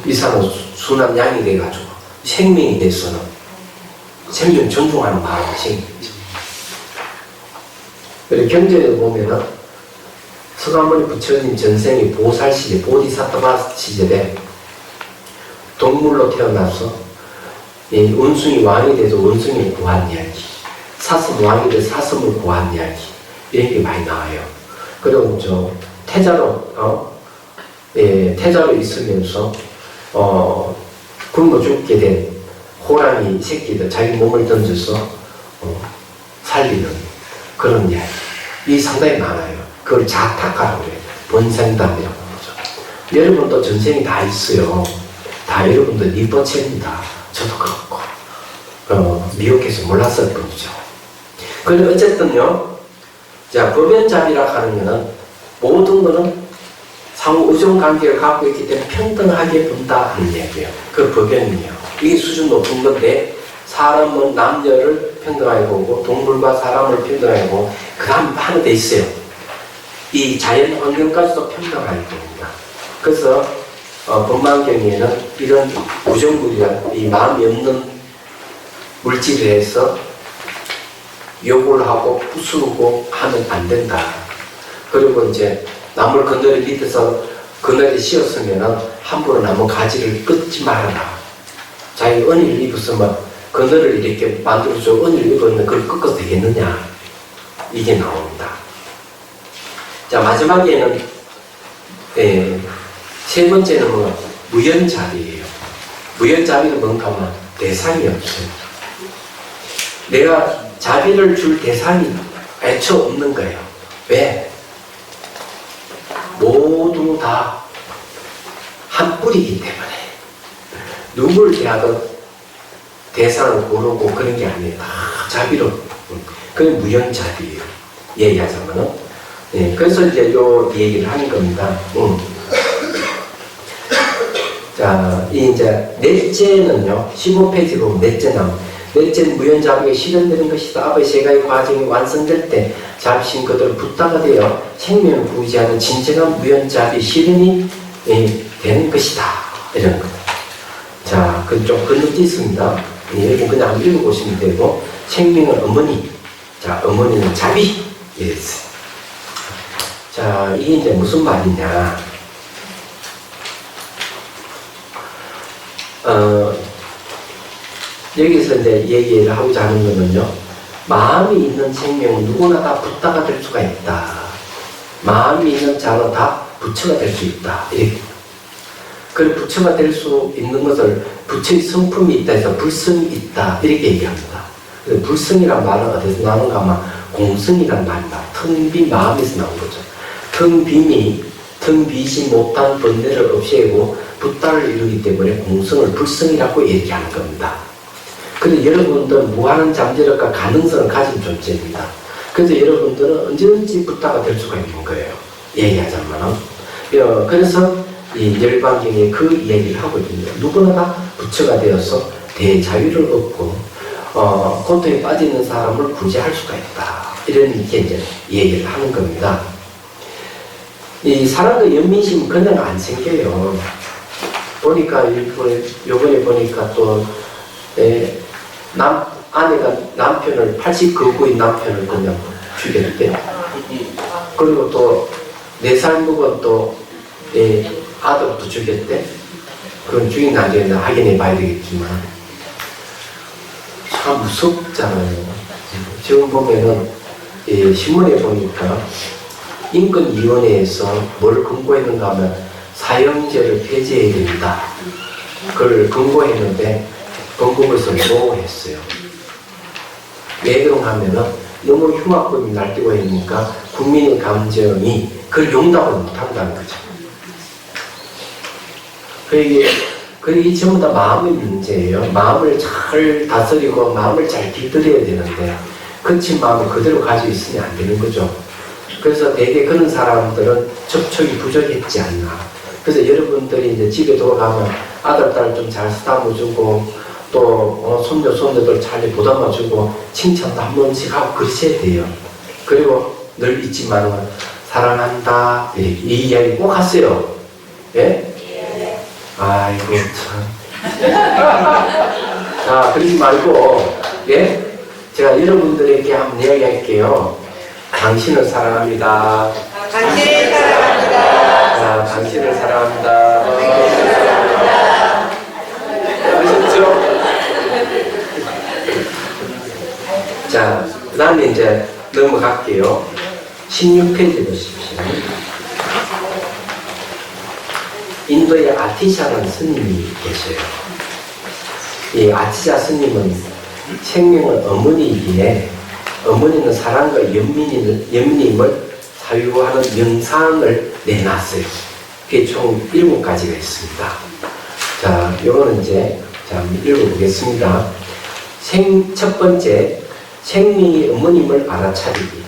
이 사람은 순한 양이 돼가지고 생명이 돼서는 생명 존중하는 마음이 생기죠. 그리고 경전에 보면은 서가모니 부처님 전생이 보살 시절, 보디사토바 시절에 동물로 태어나서 원숭이 왕이 돼서 원숭이를 구한 이야기, 사슴 왕이 돼서 사슴을 구한 이야기, 이런 게 많이 나와요. 그리고 태자로 있으면서 굶어 죽게 된 호랑이 새끼들 자기 몸을 던져서 살리는 그런 이야기, 이 상당히 많아요. 그걸 자타카라고 해요. 본생담이라고 하죠. 여러분도 전생이 다 있어요. 다 여러분들 리버체입니다. 저도 그렇고 미혹해서 몰랐을 뿐이죠. 그런데 어쨌든요, 자, 법연잡이라 하는 거는 모든 거는 상호 의존 관계를 갖고 있기 때문에 평등하게 본다 하는 얘기예요. 그 법연이에요. 이게 수준 높은 건데, 사람은 남녀를 평등하게 보고 동물과 사람을 평등하게 보고 그 다음 하나 돼 있어요. 이 자연 환경까지도 평등하게 봅니다. 그래서 법만경에는 이런 부정물이란 이 마음이 없는 물질에 해서 욕을 하고 부수고 하면 안 된다. 그리고 이제 나물 그늘을 밑에서 그늘에 씌었으면 함부로 나무 가지를 끊지 말아라. 자기 은혜를 입었으면 그늘을 이렇게 만들어줘. 은혜를 입었는데 그걸 꺾어도 되겠느냐. 이게 나옵니다. 자, 마지막에는 세 번째는 무연자비예요. 무연자비는 뭔가 하면 대상이 없어요. 내가 자비를 줄 대상이 애초 없는 거예요. 왜? 모두 다 한 뿌리이기 때문에 누굴 대하든 대상을 고르고 그런 게 아니에요. 다 자비로. 그게 무연자비예요. 얘기하자면은. 그래서 이제 요 얘기를 하는 겁니다. 자, 이제 넷째는요, 15페이지 보면 넷째 나옵니다. 넷째는 무연자비가 실현되는 것이다. 앞의 세 가지 과정이 완성될 때 잡신 그대로 붓다가 되어 생명을 구지하는 진정한 무연자비 실현이 되는 것이다. 이런 거. 자, 그 좀 건너뛰 있습니다. 여러분 그냥 한번 읽어보시면 되고, 생명은 어머니. 자, 어머니는 자비. 이랬어요. 자, 이게 이제 무슨 말이냐. 여기서 이제 얘기를 하고자 하는 거는요, 마음이 있는 생명은 누구나 다 붓다가 될 수가 있다. 마음이 있는 자는 다 부처가 될 수 있다. 이렇게. 그 부처가 될 수 있는 것을 부처의 성품이 있다 해서 불성이 있다. 이렇게 얘기합니다. 불성이란 말은 어디서 나오는가 하면 공성이란 말입니다. 텅 빈 마음에서 나온 거죠. 텅 빈이 등 비지 못한 번뇌를 없애고 부탈을 이루기 때문에 공성을 불성이라고 얘기하는 겁니다. 그런데 여러분들은 무한한 잠재력과 가능성을 가진 존재입니다. 그래서 여러분들은 언제든지 부타가 될 수가 있는 거예요. 얘기하자면. 그래서 이 열반경에 그 얘기를 하고 있습니다. 누구나 다 부처가 되어서 대자유를 얻고 고통에 빠져 있는 사람을 구제할 수가 있다. 이런 게 이제 얘기를 하는 겁니다. 이 사랑과 연민심은 그냥 안 생겨요. 보니까 요번에 보니까 또 아내가 남편을 89구의 남편을 그냥 죽였대. 그리고 또 4살 먹은 또 아들도 죽였대. 그건 죽인 나중에 확인해 봐야 되겠지만 참 무섭잖아요. 지금 보면은 신문에 보니까 인권위원회에서 뭘 권고했는가 하면 사형제를 폐지해야 된다. 그걸 권고했는데 권고것을 노했어요. 왜 그런가 하면은 너무 흉악범이 날뛰고 있으니까 국민의 감정이 그걸 용납을 못한다는 거죠. 그게 전부 다 마음의 문제예요. 마음을 잘 다스리고 마음을 잘 길들여야 되는데 거친 마음을 그대로 가지고 있으면 안 되는 거죠. 그래서 대개 그런 사람들은 접촉이 부족했지 않나. 그래서 여러분들이 이제 집에 돌아가면 아들, 딸 좀 잘 쓰다듬어주고 또 손녀, 손녀들 잘 보담아주고 칭찬도 한 번씩 하고 그러셔야 돼요. 그리고 늘 잊지만 사랑한다 이 이야기 꼭 하세요. 예? 아이고 참. 자, 그러지 말고 예? 제가 여러분들에게 한번 이야기할게요. 당신을 사랑합니다. 당신을 사랑합니다. 자, 당신을 사랑합니다. 당신을 사랑합니다. 아셨죠? 자, 그 다음에 이제 넘어갈게요. 16페이지 보십시오. 인도에 아티샤라는 스님이 계셔요. 이 아티샤 스님은 생명은 어머니이기에 어머니는 사랑과 연민임을 사유하는 명상을 내놨어요. 그게 총 7가지가 있습니다. 자, 요거는 이제 읽어보겠습니다. 첫 번째, 생명이 어머님을 알아차리기.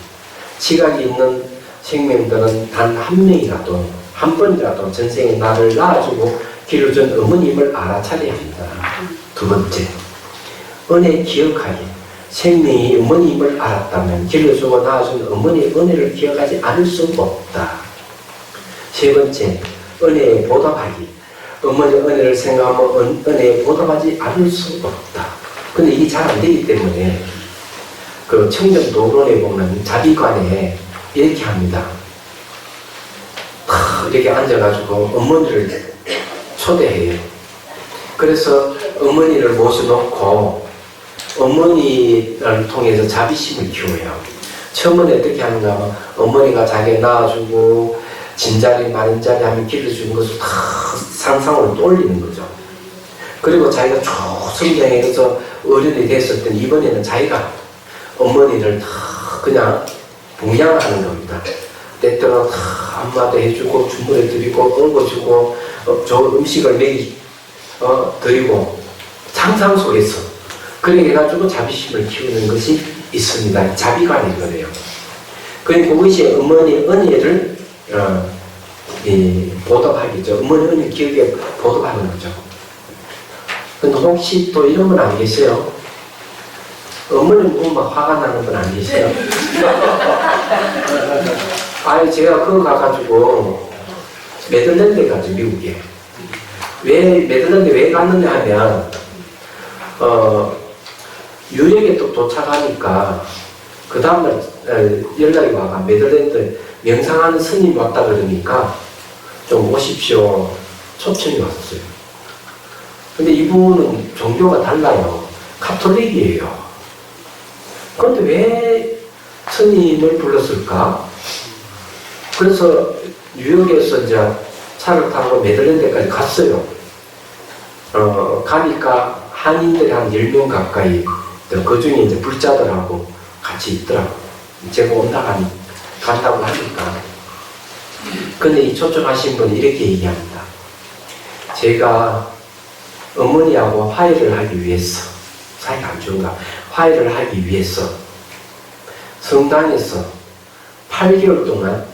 지각이 있는 생명들은 단 한 명이라도, 한 번이라도 전생에 나를 낳아주고 기르준 어머님을 알아차려야 합니다. 두 번째, 은혜 기억하기. 생명이 어머님을 알았다면 길러주고 낳아준 어머니의 은혜를 기억하지 않을 수 없다. 세 번째, 은혜에 보답하기. 어머니의 은혜를 생각하면 은혜에 보답하지 않을 수 없다. 근데 이게 잘 안 되기 때문에 그 청정도론에 보면 자비관에 이렇게 합니다. 이렇게 앉아가지고 어머니를 초대해요. 그래서 어머니를 모셔놓고 어머니를 통해서 자비심을 키워요. 처음에 어떻게 하는가 하면 어머니가 자기 낳아주고 진자리 마른자리 하면 길러주는 것을 다 상상으로 떠올리는 거죠. 그리고 자기가 쭉 성장해서 어른이 됐을 때 이번에는 자기가 어머니를 다 그냥 봉양하는 겁니다. 때때로 다 안마도 해주고 주물해 드리고 엉궈주고 좋은 음식을 드리고 상상 속에서 그래 해가지고 자비심을 키우는 것이 있습니다. 자비관이 그래요. 그것이 어머니 은혜를 보답하기죠. 어머니 은혜 기억에 보답하는 거죠. 근데 혹시 또 이런 분 안 계세요? 어머니 보면 막 화가 나는 분 안 계세요? 아니 제가 그거 가가지고 네덜란드에 가죠. 미국에. 네덜란드에 왜 갔느냐 하면 유력에 또 도착하니까 그 다음날 연락이 와가 네덜란드 명상하는 스님이 왔다 그러니까 좀 오십시오 초청이 왔었어요. 근데 이분은 종교가 달라요. 카톨릭이에요. 그런데 왜 스님을 불렀을까? 그래서 뉴욕에서 이제 차를 타고 네덜란드까지 갔어요. 가니까 한인들이 한 10명 가까이, 그 중에 이제 불자들하고 같이 있더라고요. 제가 간다고 하니까. 근데 이 초청하신 분이 이렇게 얘기합니다. 제가 어머니하고 화해를 하기 위해서, 사이가 안 좋은가, 화해를 하기 위해서 성당에서 8개월 동안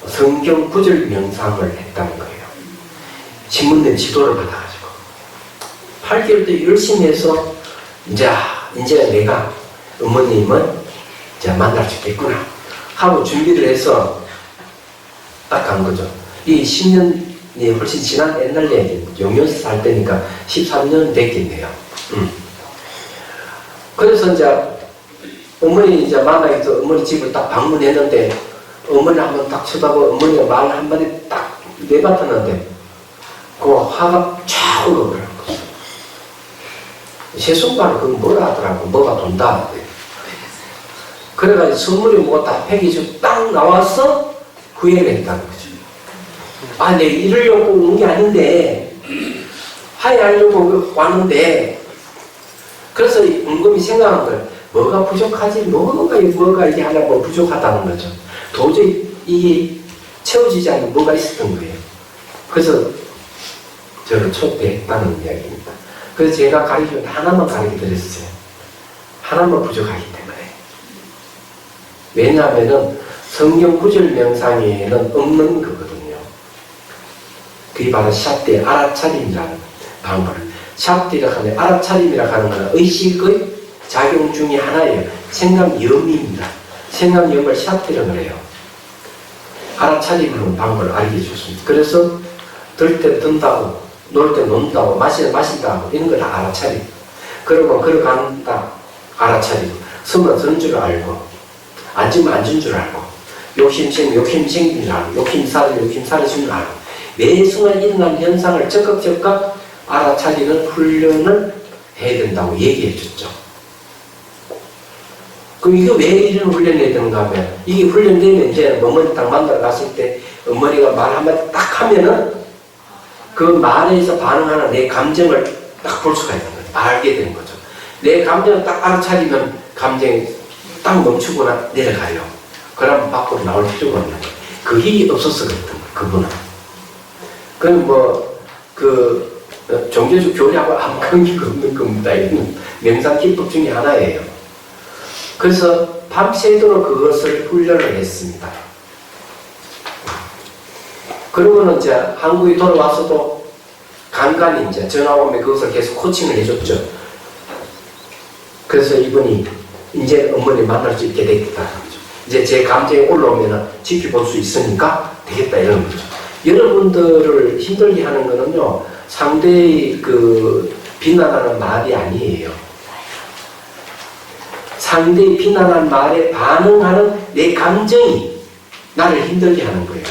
성경 구절 명상을 했다는 거예요. 신문된 지도를 받아가지고 8개월 동안 열심히 해서 이제 내가 어머님은 이제 만날 수 있겠구나 하고 준비를 해서 딱 간 거죠. 이 10년이 훨씬 지난 옛날 얘기, 용연서 살 때니까 13년 됐겠네요. 그래서 이제 어머니 이제 만나서 어머니 집을 딱 방문했는데 어머니 한번 딱 쳐다보고 어머니가 말 한마디 딱 내뱉었는데 그 화가 쫙 올라오더라고요. 제 손발을 그거 뭐라 하더라고. 뭐가 돈다. 그래가지고 선물이 뭐가 딱 팽이주 딱 나와서 후회를 했다는 거죠. 아, 내가 이러려고 온 게 아닌데 화해하려고 왔는데 그래서 곰곰이 생각한 거예요. 뭐가 부족하지? 뭐가 이게 하나 뭐 부족하다는 거죠. 도저히 이게 채워지지 않는 뭐가 있었던 거예요. 그래서 저를 초대했다는 이야기입니다. 그래서 제가 가르치면 하나만 가르쳐 드렸어요. 하나만 부족하기 때문에. 왜냐하면은 성경 구절 명상에는 없는 거거든요. 그게 바로 샤띠 알아차림이라는 방법. 샤띠라 하는 알아차림이라 하는 것은 의식의 작용 중에 하나예요. 생각염입니다. 생각염을 샤띠라 그래요. 알아차림하는 방법을 알려줬습니다. 그래서 들 때 든다고, 놀 때 논다고, 마신다고 이런 걸 다 알아차림. 그러고 걸어간다 알아차리고, 서면 서는 줄 알고, 앉으면 앉은 줄 알고, 욕심 생긴 줄 알고, 욕심 사라진 줄 알고, 매 순간 일어난 현상을 적극 알아차리는 훈련을 해야 된다고 얘기해 줬죠. 그럼 이거 왜 이런 훈련을 해야 되는가 하면, 이게 훈련되면 이제 어머니 딱 만나러 갔을 때 어머니가 말 한마디 딱 하면은 그 말에서 반응하는 내 감정을 딱 볼 수가 있는 거죠. 알게 되는 거죠. 내 감정을 딱 알아차리면 감정이 딱 멈추거나 내려가요. 그러면 밖으로 나올 필요가 없는 거예요. 그게 없었거든, 그분은. 그럼 종교적 교리하고 아무 관계가 없는 겁니다. 이건 명상 기법 중에 하나예요. 그래서 밤새도록 그것을 훈련을 했습니다. 그러고는 이제 한국에 돌아와서도 간간히 이제 전화 오면 그것을 계속 코칭을 해줬죠. 그래서 이분이 이제 어머니 만날 수 있게 되겠다. 이제 제 감정이 올라오면 지켜볼 수 있으니까 되겠다 이런 거죠. 여러분들을 힘들게 하는 거는요, 상대의 비난하는 말이 아니에요. 상대의 비난하는 말에 반응하는 내 감정이 나를 힘들게 하는 거예요.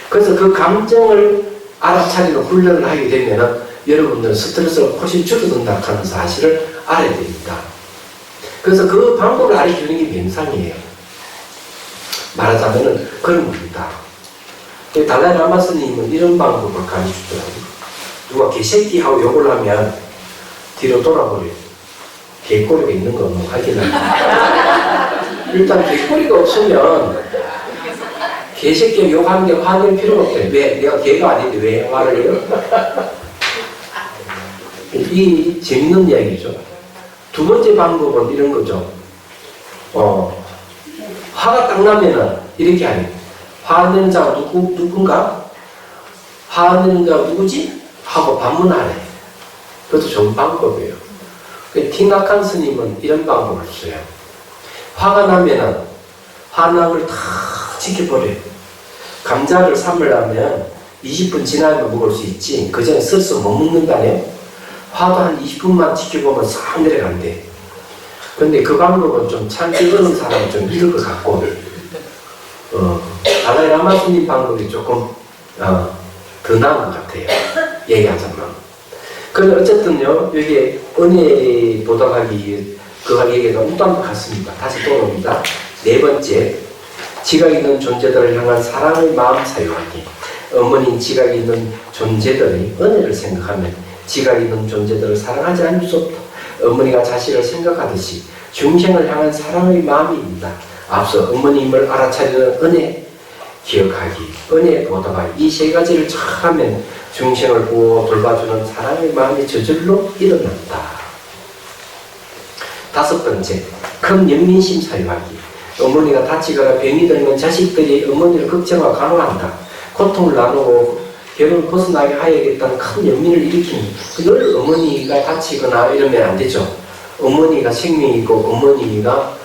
그래서 그 감정을 알아차리는 훈련을 하게 되면 여러분들은 스트레스가 훨씬 줄어든다 하는 사실을 알아야 됩니다. 그래서 그 방법을 알려주는 게 명상이에요. 말하자면 그런 겁니다. 달라이 라마 스님은 이런 방법을 가르쳐주더라고요. 누가 개새끼 하고 욕을 하면 뒤로 돌아버려요. 개꼬리가 있는 건 뭐 확인을. 일단 개꼬리가 없으면 개새끼 욕하는 게 화낼 필요가 없대. 왜? 내가 개가 아닌데 왜 화를 해요? 이 재밌는 이야기죠. 두 번째 방법은 이런 거죠. 화가 딱 나면은 이렇게 하래요. 화내는 자가 누군가? 화내는 자가 누구지? 하고 반문하래. 그것도 좋은 방법이에요. 티나칸 스님은 이런 방법을 써요. 화가 나면은 화난 걸 다 지켜버려요. 감자를 삶으려면 20분 지나면 먹을 수 있지, 그 전에 스스 못 먹는다네요. 화도 한 20분만 지켜보면 싹 내려간대. 근데 그 방법은 좀 참기 어려운 사람은 좀 힘들 것 같고, 달라이 라마 스님 방법이 조금 더 나은 것 같아요. 얘기하자면. 그런데 어쨌든요, 여기 은혜 보답하기 그가 얘기가 우단도 같습니다. 다시 돌아옵니다. 네 번째, 지각 있는 존재들을 향한 사랑의 마음 사유하기. 어머니 지각 있는 존재들의 은혜를 생각하면 지각 있는 존재들을 사랑하지 않을 수 없다. 어머니가 자신을 생각하듯이 중생을 향한 사랑의 마음입니다. 앞서 어머님을 알아차리는 은혜, 기억하기, 은혜 보답하기, 이 세 가지를 잘 하면 중생을 보호 돌봐주는 사랑의 마음이 저절로 일어난다. 다섯 번째, 큰 연민심 사유하기. 어머니가 다치거나 병이 들면 자식들이 어머니를 걱정하고 간호한다. 고통을 나누고 결혼을 벗어나게 하야겠다는 큰 연민을 일으키는, 늘 어머니가 다치거나 이러면 안 되죠. 어머니가 생명이고 어머니가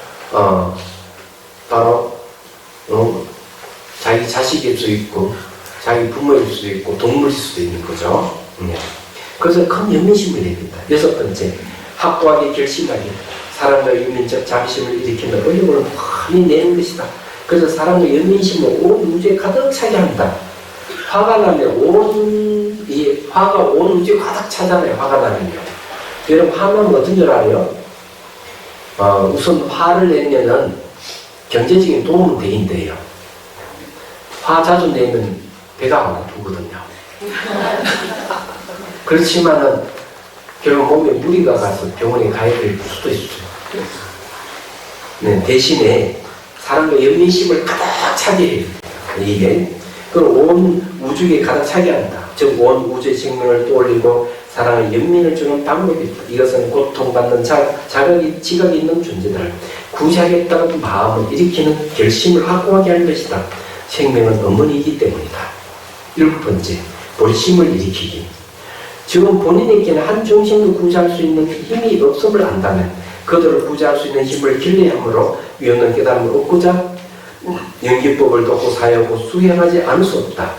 바로 자기 자식일 수 있고 자기 부모일 수도 있고 동물일 수도 있는 거죠. 그래서 큰 연민심을 내야 된다. 여섯 번째, 확고하게 결심하기. 사랑과 유민적 자비심을 일으키는 어려움을 많이 내는 것이다. 그래서 사랑과 연민심을 온 우주에 가득 차게 한다. 화가 나면 화가 온 우주에 가득 차잖아요. 화가 나면요. 여러분, 화나면 어떤 줄 알아요? 우선 화를 내면은 경제적인 도움은 되긴 돼요. 화 자주 내면 배가 안 아프거든요. 그렇지만은 결국 몸에 무리가 가서 병원에 가야 될 수도 있어요. 네, 대신에 사랑과 연민심을 가득 차게 해요. 이게 그걸 온 우주에 가득 차게 한다. 즉 온 우주의 생명을 떠올리고 사랑의 연민을 주는 방법이 있다. 이것은 고통받는 지각이 있는 존재들을 구제하겠다는 마음을 일으키는 결심을 확고하게 하는 것이다. 생명은 어머니이기 때문이다. 일곱 번째, 본심을 일으키기. 지금 본인에게는 한 중생도 구제할 수 있는 힘이 없음을 안다면 그들을 구제할 수 있는 힘을 길러함으로 위험한 깨달음을 얻고자 연기법을 돕고 사용하고 수행하지 않을 수 없다.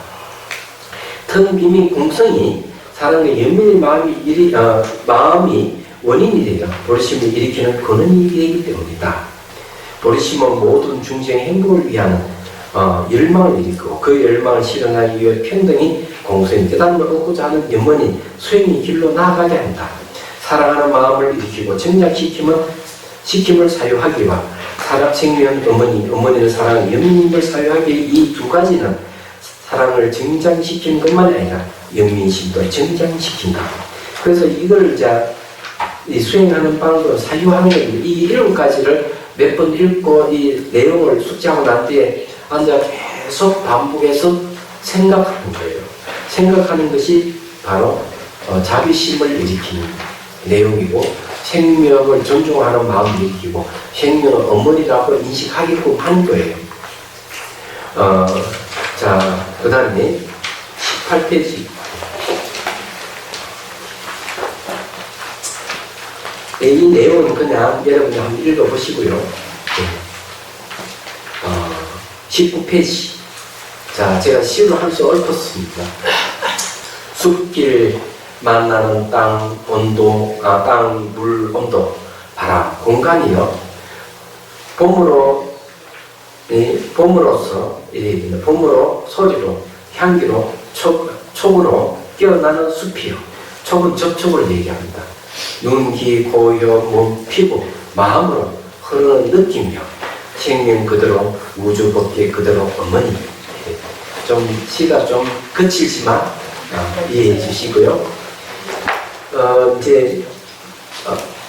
텅 비민 공성이 사랑의 연민의 마음이 원인이 되어 보리심을 일으키는 근원이 되기 때문이다. 보리심은 모든 중생의 행복을 위한 열망을 일으키고 그 열망을 실현하기 위해 평등히 공성이 깨달음을 얻고자 하는 염원인 수행의 길로 나아가게 한다. 사랑하는 마음을 일으키고 정착시킴을 사유하기와 생명 어머니를 사랑하는 연민임을 사유하기 이 두 가지는 사랑을 정장시키는 것만 아니라 연민심도 정장시킨다. 그래서 이걸 이 수행하는 방법으로 사유하는 겁니다. 이 일곱 가지를 몇 번 읽고 이 내용을 숙지하고 난 뒤에 앉아 계속 반복해서 생각하는 거예요. 생각하는 것이 바로 자비심을 일으키는 내용이고 생명을 존중하는 마음을 일으키고 생명은 어머니라고 인식하게끔 하는 거예요. 그 다음에 18페이지. 이 내용은 그냥 여러분이 한번 읽어보시고요. 19페이지. 제가 시로 한 수 읊었습니다. 숲길 만나는 땅, 온도, 땅, 물, 온도, 바람, 공간이요. 봄으로서, 봄으로, 소리로, 향기로, 촉으로 깨어나는 숲이요. 촉은 접촉을 얘기합니다. 눈, 귀, 코, 혀, 몸, 피부, 마음으로 흐르는 느낌이요. 생명 그대로, 우주 법계 그대로 어머니. 시가 좀 거칠지만 이해해 주시고요.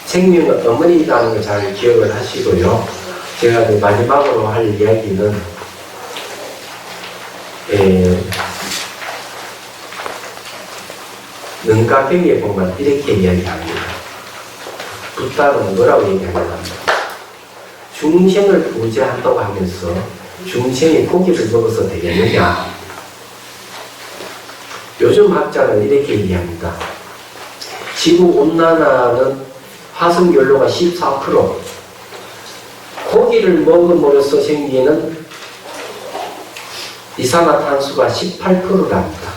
생명은 어머니라는 걸 잘 기억을 하시고요. 제가 마지막으로 할 이야기는 능가병에 보면 이렇게 이야기합니다. 부탁은 뭐라고 얘기하냐면 중생을 구제한다고 하면서 중생이 고기를 먹어서 되겠느냐. 요즘 학자는 이렇게 얘기합니다. 지구온난화는 화석연료가 14%, 고기를 먹음으로써 생기는 이산화탄소가 18%랍니다.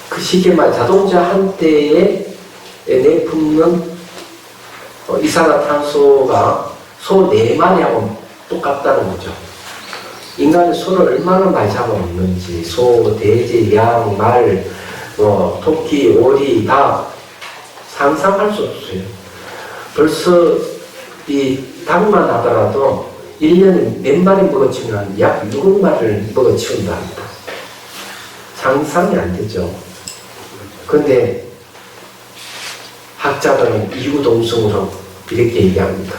그 쉽게 말 자동차 한 대에 내뿜는 이산화탄소가 소 4마리하고 똑같다는 거죠. 인간이 소를 얼마나 많이 잡아먹는지 소, 돼지, 양, 말, 토끼, 오리 다 상상할 수 없어요. 벌써 이 닭만 하더라도 1년에 몇 마리 먹어치우면 약 7마리를 먹어치운다 합니다. 상상이 안 되죠. 그런데 학자들은 이구동성으로 이렇게 얘기합니다.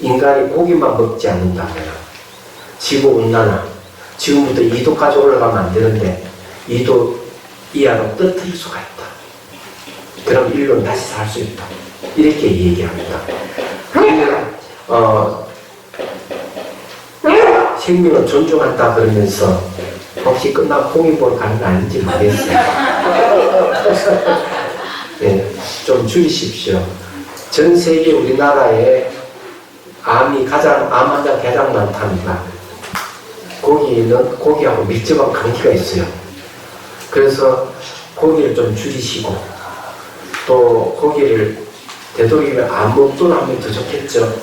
인간이 고기만 먹지 않는다면 지구온난화. 지금부터 2도까지 올라가면 안 되는데 2도 이하로 떨어뜨릴 수가 있다. 그럼 인류는 다시 살 수 있다. 이렇게 얘기합니다. 생명을 존중한다 그러면서 혹시 끝나고 공이 보러 가는 거 아닌지 모르겠어요. 네, 좀 줄이십시오. 전 세계 우리나라에 암 환자가 가장 많답니다. 고기하고 밀접한 관계가 있어요. 그래서 고기를 좀 줄이시고, 또 고기를 되도록이면 안 먹도록 하면 더 좋겠죠.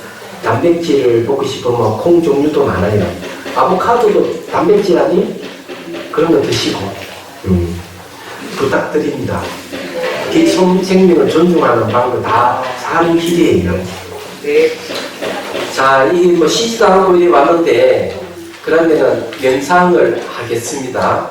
단백질을 먹고 싶으면 콩 종류도 많아요. 아보카도도 단백질 아니? 그런 거 드시고, 부탁드립니다. 생명을 존중하는 방법 다 사는 길이에요. 네. 자, 이 쉬지도 않고 왔는데, 그러면은 명상을 하겠습니다.